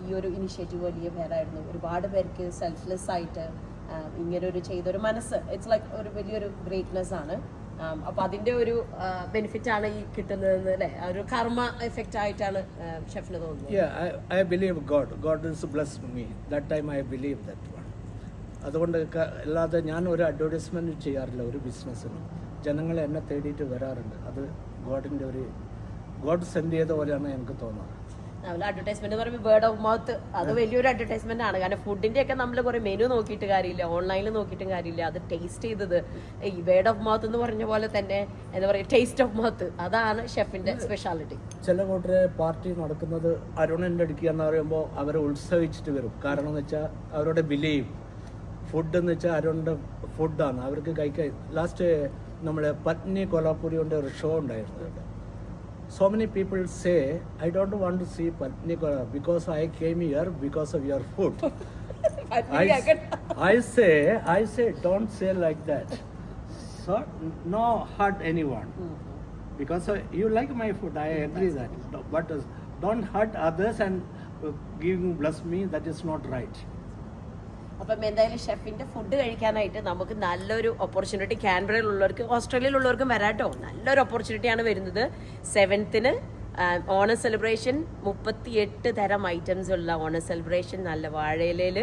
ഈ ഒരു ഇനിഷ്യേറ്റീവ്, വലിയ പേരായിരുന്നു. ഒരുപാട് പേർക്ക് സെൽഫ്ലെസ് ആയിട്ട് ഇങ്ങനൊരു ചെയ്തൊരു മനസ്സ്, ഇറ്റ്സ് ലൈക്ക് ഒരു വലിയൊരു ഗ്രേറ്റ്നെസ് ആണ്. അപ്പോൾ അതിൻ്റെ ഒരു ബെനിഫിറ്റ് ആണ് ഈ കിട്ടുന്നത് അല്ലേ? ഒരു കർമ്മ എഫക്റ്റ് ആയിട്ടാണ് ഷെഫിന് തോന്നുന്നത്. I believe God has blessed me. That time I believe that one. അതുകൊണ്ട് അല്ലാതെ ഞാൻ ഒരു അഡ്വർടൈസ്മെൻറ്റ് ചെയ്യാറില്ല ഒരു ബിസിനസ്സിനും. ജനങ്ങൾ എന്നെ തേടിയിട്ട് വരാറുണ്ട്. അത് ഗോഡ് സെൻഡ് ചെയ്ത പോലെയാണ് എനിക്ക് തോന്നുന്നത്. അഡ്വർടൈസ്മെന്റ് പറയുമ്പോൾ വേർഡ് ഓഫ് മൗത്ത് അത് വലിയൊരു അഡ്വർടൈസ്മെന്റ് ആണ്. കാരണം ഫുഡിന്റെ ഒക്കെ നമ്മൾ കുറെ മെനു നോക്കിയിട്ട് കാര്യമില്ല, ഓൺലൈനിൽ നോക്കിയിട്ടും കാര്യമില്ല. അത് ടേസ്റ്റ് ചെയ്തത് ഈ വേർഡ് ഓഫ് മൗത്ത് എന്ന് പറഞ്ഞ പോലെ തന്നെ എന്താ പറയുക, ടേസ്റ്റ് ഓഫ് മൗത്ത്, അതാണ് ഷെഫിന്റെ സ്പെഷ്യാലിറ്റി. ചില കൂട്ടരെ പാർട്ടി നടക്കുന്നത് അരുണിൻ്റെ അടുക്കുക എന്ന് പറയുമ്പോൾ അവരെ ഉത്സവിച്ചിട്ട് വരും. കാരണം എന്ന് വെച്ചാൽ അവരുടെ ബിലീവ് ഫുഡ് എന്ന് വെച്ചാൽ അരുണിൻ്റെ ഫുഡാണ് അവർക്ക് കഴിക്കാൻ. ലാസ്റ്റ് നമ്മുടെ പത്നി കൊലാപുരി കൊണ്ട് ഒരു ഷോ ഉണ്ടായിരുന്നു. So many people say, I don't want to see Patni Kola because I came here because of your food. I say, don't say like that. So, no hurt anyone. Because you like my food, I agree that. But don't hurt others and bless me, that is not right. അപ്പം എന്തായാലും ഷെഫിന്റെ ഫുഡ് കഴിക്കാനായിട്ട് നമുക്ക് നല്ലൊരു ഓപ്പർച്യൂണിറ്റി കാൻബറയിലുള്ളവർക്ക് ഓസ്ട്രേലിയയിലുള്ളവർക്കും വരാട്ടോ. നല്ലൊരു ഓപ്പർച്യൂണിറ്റിയാണ് വരുന്നത്. 7th Onam celebration. 38 തരം ഐറ്റംസ് ഉള്ള ഓണം സെലിബ്രേഷൻ, നല്ല വാഴയിലയിൽ.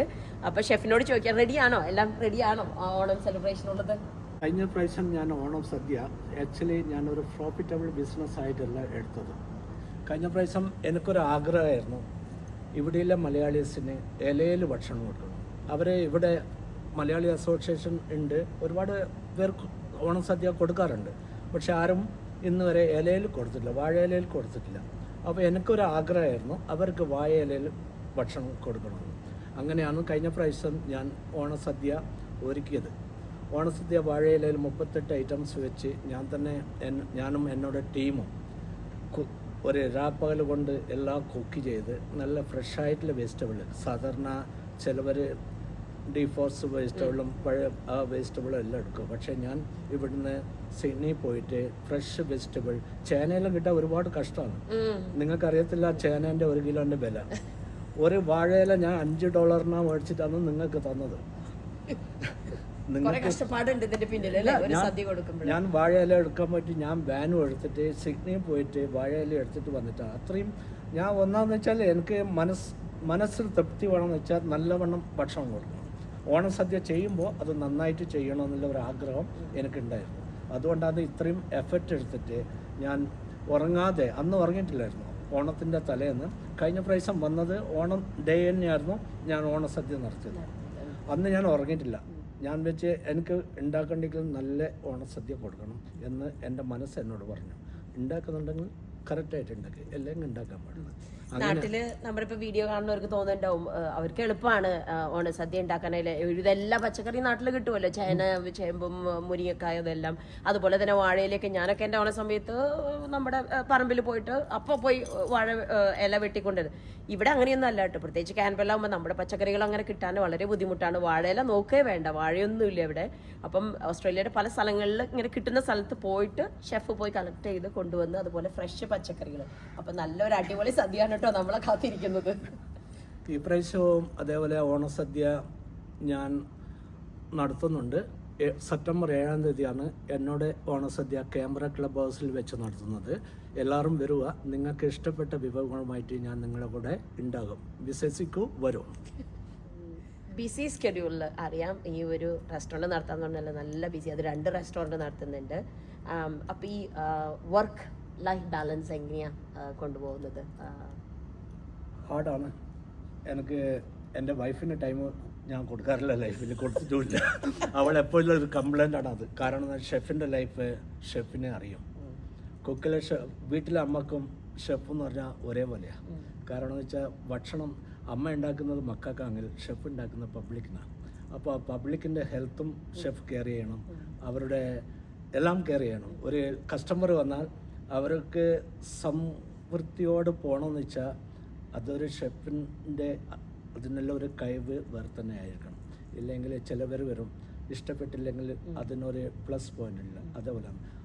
അപ്പൊ ഷെഫിനോട് ചോദിക്കാം, റെഡിയാണോ? എല്ലാം റെഡിയാണോ ഓണം സെലിബ്രേഷൻ ഉള്ളത്? കഴിഞ്ഞ പ്രാവശ്യം ഞാൻ ഓണം സദ്യ ആക്ച്വലി ഞാനൊരു പ്രോഫിറ്റബിൾ ബിസിനസ് ആയിട്ടല്ല എടുത്തത്. കഴിഞ്ഞ പ്രാവശ്യം എനിക്കൊരു ആഗ്രഹമായിരുന്നു ഇവിടെയുള്ള മലയാളീസിന് ഇലയിൽ ഭക്ഷണം കൊടുക്കണം. അവരെ ഇവിടെ മലയാളി അസോസിയേഷൻ ഉണ്ട്, ഒരുപാട് പേർക്ക് ഓണം സദ്യ കൊടുക്കാറുണ്ട്. പക്ഷെ ആരും ഇന്ന് വരെ ഇലയിൽ കൊടുത്തിട്ടില്ല, വാഴ ഇലയിൽ കൊടുത്തിട്ടില്ല. അപ്പോൾ എനിക്കൊരു ആഗ്രഹമായിരുന്നു അവർക്ക് വാഴ ഇലയിൽ ഭക്ഷണം കൊടുക്കണമെന്ന്. അങ്ങനെയാണ് കഴിഞ്ഞ പ്രാവശ്യം ഞാൻ ഓണസദ്യ ഒരുക്കിയത്. ഓണസദ്യ വാഴ ഇലയിൽ 38 ഐറ്റംസ് വെച്ച് ഞാൻ തന്നെ ഞാനും എന്നോട് ടീമും ഒരു രാപ്പകൽ കൊണ്ട് എല്ലാം കുക്ക് ചെയ്ത് നല്ല ഫ്രഷായിട്ടുള്ള വെജിറ്റബിൾ, സാധാരണ ചിലവർ ഡീഫോഴ്സ് വെജിറ്റബിളും പഴയ ആ വെജിറ്റബിളും എല്ലാം എടുക്കും. പക്ഷേ ഞാൻ ഇവിടുന്ന് സിഡ്നി പോയിട്ട് ഫ്രഷ് വെജിറ്റബിൾ, ചേനയെല്ലാം കിട്ടാൻ ഒരുപാട് കഷ്ടമാണ്. നിങ്ങൾക്കറിയത്തില്ല ചേനേൻ്റെ 1 കിലോൻ്റെ വില. ഒരു വാഴയില ഞാൻ $5 മേടിച്ചിട്ടാണ് നിങ്ങൾക്ക് തന്നത്. ഞാൻ വാഴയില എടുക്കാൻ പറ്റി ഞാൻ വാനും എടുത്തിട്ട് സിഡ്നിയിൽ പോയിട്ട് വാഴയില എടുത്തിട്ട് വന്നിട്ടാണ്. അത്രയും ഞാൻ ഒന്നാമെന്ന് വെച്ചാൽ എനിക്ക് മനസ്സിൽ തൃപ്തി വേണമെന്ന് വെച്ചാൽ നല്ലവണ്ണം ഭക്ഷണം കൊടുക്കണം. ഓണസദ്യ ചെയ്യുമ്പോൾ അത് നന്നായിട്ട് ചെയ്യണമെന്നുള്ള ഒരു ആഗ്രഹം എനിക്കുണ്ടായിരുന്നു. അതുകൊണ്ടാണ് ഇത്രയും എഫർട്ട് എടുത്തിട്ട് ഞാൻ ഉറങ്ങാതെ, അന്ന് ഉറങ്ങിയിട്ടില്ലായിരുന്നു ഓണത്തിൻ്റെ തലേന്ന്. കഴിഞ്ഞ പ്രാവശ്യം വന്നത് ഓണം ഡേ തന്നെയായിരുന്നു ഞാൻ ഓണസദ്യ നടത്തിയത്. അന്ന് ഞാൻ ഉറങ്ങിയിട്ടില്ല. ഞാൻ വെച്ച് എനിക്ക് ഉണ്ടാക്കണ്ടെങ്കിൽ നല്ല ഓണസദ്യ കൊടുക്കണം എന്ന് എൻ്റെ മനസ്സ് എന്നോട് പറഞ്ഞു. ഉണ്ടാക്കുന്നുണ്ടെങ്കിൽ കറക്റ്റായിട്ട് ഉണ്ടാക്കി, അല്ലെങ്കിൽ ഉണ്ടാക്കാൻ പാടില്ല. നാട്ടില് നമ്മളിപ്പോ വീഡിയോ കാണുന്നവർക്ക് തോന്നുന്നുണ്ടാവും അവർക്ക് എളുപ്പമാണ് ഓണസദ്യ ഉണ്ടാക്കാനായിട്ട്. ഇതെല്ലാം പച്ചക്കറി നാട്ടിൽ കിട്ടുമല്ലോ, ചേന, ചേമ്പും, മുരിങ്ങക്കായ, ഇതെല്ലാം. അതുപോലെ തന്നെ വാഴയിലേക്ക് ഞാനൊക്കെ എൻ്റെ ഓണ സമയത്ത് നമ്മുടെ പറമ്പിൽ പോയിട്ട് അപ്പോൾ പോയി വാഴ ഇല വെട്ടിക്കൊണ്ടത്. ഇവിടെ അങ്ങനെയൊന്നും അല്ല കേട്ടോ. പ്രത്യേകിച്ച് ക്യാൻബറയിലാകുമ്പോൾ നമ്മുടെ പച്ചക്കറികൾ അങ്ങനെ കിട്ടാൻ വളരെ ബുദ്ധിമുട്ടാണ്. വാഴയില നോക്കേ വേണ്ട, വാഴയൊന്നുമില്ല ഇവിടെ. അപ്പം ഓസ്ട്രേലിയയുടെ പല സ്ഥലങ്ങളിൽ ഇങ്ങനെ കിട്ടുന്ന സ്ഥലത്ത് പോയിട്ട് ഷെഫ് പോയി കളക്ട് ചെയ്ത് കൊണ്ടുവന്ന് അതുപോലെ ഫ്രഷ് പച്ചക്കറികൾ. അപ്പം നല്ലൊരു അടിപൊളി സദ്യയാണ് കേട്ടോ നമ്മളെ കാത്തിരിക്കുന്നത്. ഈ പ്രാവശ്യവും അതേപോലെ ഓണസദ്യ ഞാൻ നടത്തുന്നുണ്ട്. സെപ്റ്റംബർ 7-ാം തീയതിയാണ് എന്നോട് ഓണസദ്യ കാൻബറ ക്ലബ് ഹൗസിൽ വെച്ച് നടത്തുന്നത്. എല്ലാവരും വരിക. നിങ്ങൾക്ക് ഇഷ്ടപ്പെട്ട വിഭവങ്ങളുമായിട്ട് ഞാൻ നിങ്ങളുടെ കൂടെ ഉണ്ടാകും. വിശ്വസിക്കൂ, വരും. ബിസി സ്കെഡ്യൂളിൽ അറിയാം ഈ ഒരു റെസ്റ്റോറൻറ്റ് നടത്താൻ പറഞ്ഞാൽ നല്ല ബിസി. അത് 2 റെസ്റ്റോറൻറ്റ് നടത്തുന്നുണ്ട്. അപ്പോൾ ഈ വർക്ക് ലൈഫ് ബാലൻസ് എങ്ങനെയാണ് കൊണ്ടുപോകുന്നത്? ഹാർഡാണ്. എനിക്ക് എൻ്റെ വൈഫിന് ടൈം ഞാൻ കൊടുക്കാറില്ല, ലൈഫിൽ കൊടുത്തിട്ടുമില്ല. അവൾ എപ്പോഴും ഒരു കംപ്ലൈൻ്റ് ആണ് അത്. കാരണം ഷെഫിൻ്റെ ലൈഫ് ഷെഫിനെ അറിയും. കുക്കിലെ വീട്ടിലെ അമ്മക്കും ഷെഫ് എന്ന് പറഞ്ഞാൽ ഒരേപോലെയാണ്. കാരണം എന്ന് വെച്ചാൽ ഭക്ഷണം അമ്മ ഉണ്ടാക്കുന്നത് മക്കൾക്കാണെങ്കിൽ ഷെഫ് ഉണ്ടാക്കുന്നത് പബ്ലിക്കിനാണ്. അപ്പോൾ പബ്ലിക്കിൻ്റെ ഹെൽത്തും ഷെഫ് കെയർ ചെയ്യണം, അവരുടെ എല്ലാം കെയർ ചെയ്യണം. ഒരു കസ്റ്റമർ വന്നാൽ അവർക്ക് സംതൃപ്തിയോട് പോകണമെന്ന് വെച്ചാൽ അതൊരു ഷെഫിൻ്റെ അതിനെല്ലാം ഒരു കഴിവ് വേറെ തന്നെ ആയിരിക്കണം. ഇല്ലെങ്കിൽ ചിലവർ വരും, ഇഷ്ടപ്പെട്ടില്ലെങ്കിൽ അതിനൊരു പ്ലസ് പോയിന്റ് ഇല്ല.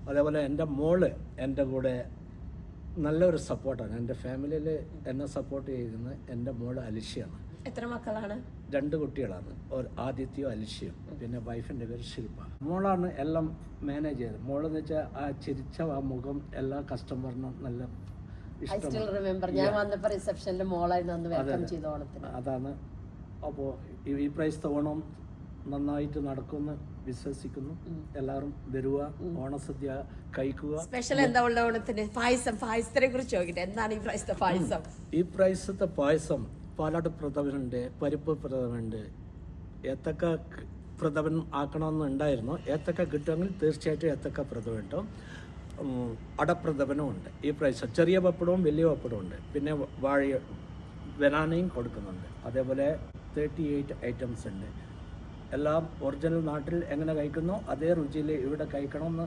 അതേപോലെ എൻ്റെ മോള് എൻ്റെ കൂടെ നല്ലൊരു സപ്പോർട്ടാണ്. എൻ്റെ ഫാമിലിയിൽ എന്നെ സപ്പോർട്ട് ചെയ്യുന്നത് എൻ്റെ മോള് അലിഷ്യയാണ്. എത്ര മക്കളാണ്? 2 കുട്ടികളാണ്, ആദിത്യയും അലിഷ്യയും. പിന്നെ വൈഫിൻ്റെ പേര് ശില്പ. മോളാണ് എല്ലാം മാനേജ് ചെയ്തത്. മോളെന്ന് വെച്ചാൽ ആ ചിരിച്ച ആ മുഖം എല്ലാ കസ്റ്റമറിനും നല്ല അതാണ്. അപ്പോൾ ഈ പ്രാവശ്യത്തെ ഓണം നന്നായിട്ട് നടക്കുമെന്ന് വിശ്വസിക്കുന്നു. എല്ലാവരും വരുക, ഓണസദ്യ കഴിക്കുക. സ്പെഷ്യൽ എന്താ ഉള്ള ഓണത്തിന്? പായസത്തിനെ കുറിച്ച് ചോദിക്കട്ടെ, എന്താണ് ഈ പ്രാവശ്യത്തെ പായസം? ഈ പ്രാവശ്യത്തെ പായസം പാലാട്ട് പ്രഥമനുണ്ട്, പരിപ്പ് പ്രഥമനുണ്ട്, ഏത്തക്ക പ്രഥമൻ ആക്കണമെന്നുണ്ടായിരുന്നു. ഏത്തക്ക കിട്ടുമെങ്കിൽ തീർച്ചയായിട്ടും ഏത്തക്ക പ്രഥമൻ ഉണ്ടാവും. അടപ്രഥമനും ഉണ്ട് ഈ പ്രാവശ്യം. ചെറിയ പപ്പടവും വലിയ പപ്പടവും ഉണ്ട്. പിന്നെ ബനാനയും കൊടുക്കുന്നുണ്ട്. അതേപോലെ 38 ഐറ്റംസ് ഉണ്ട്. എല്ലാം ഒറിജിനൽ നാട്ടിൽ എങ്ങനെ കഴിക്കുന്നോ അതേ രുചിയിൽ ഇവിടെ കഴിക്കണമെന്ന്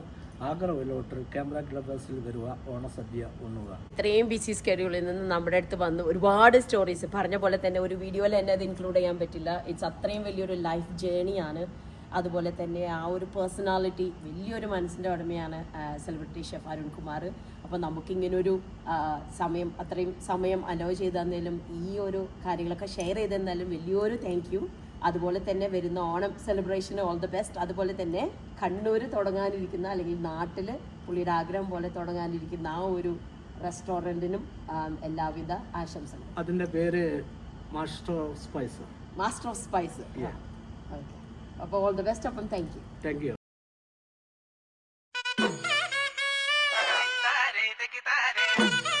ആഗ്രഹമില്ലോട്ട് കാൻബറ ക്ലബ് ഹൗസിൽ വരിക, ഓണസദ്യ ഉണ്ണുക. ഇത്രയും ബിസി സ്കെഡ്യൂളിൽ നിന്ന് നമ്മുടെ അടുത്ത് വന്ന് ഒരുപാട് സ്റ്റോറീസ് പറഞ്ഞ പോലെ തന്നെ ഒരു വീഡിയോയിൽ എന്നെ അത് ഇൻക്ലൂഡ് ചെയ്യാൻ പറ്റില്ല. ഇറ്റ്സ് അത്രയും വലിയൊരു ലൈഫ് ജേണിയാണ്. അതുപോലെ തന്നെ ആ ഒരു പേഴ്സണാലിറ്റി, വലിയൊരു മനസ്സിൻ്റെ ഉടമയാണ് സെലിബ്രിറ്റി ഷെഫ് അരുൺ കുമാർ. അപ്പോൾ നമുക്കിങ്ങനൊരു അത്രയും സമയം അലോ ചെയ്ത് തന്നാലും ഈ ഒരു കാര്യങ്ങളൊക്കെ ഷെയർ ചെയ്ത് തന്നാലും വലിയൊരു താങ്ക് യു. അതുപോലെ തന്നെ വരുന്ന ഓണം സെലിബ്രേഷന് ഓൾ ദ ബെസ്റ്റ്. അതുപോലെ തന്നെ കണ്ണൂർ തുടങ്ങാനിരിക്കുന്ന അല്ലെങ്കിൽ നാട്ടിൽ പുള്ളിയുടെ ആഗ്രഹം പോലെ തുടങ്ങാനിരിക്കുന്ന ആ ഒരു റെസ്റ്റോറൻറ്റിനും എല്ലാവിധ ആശംസകളും. അതിൻ്റെ പേര് master of spice. Master of spice. Okay, അപ്പോൾ ഓൾ ദ ബെസ്റ്റ്. അപ്പം thank you. Thank you. Tare,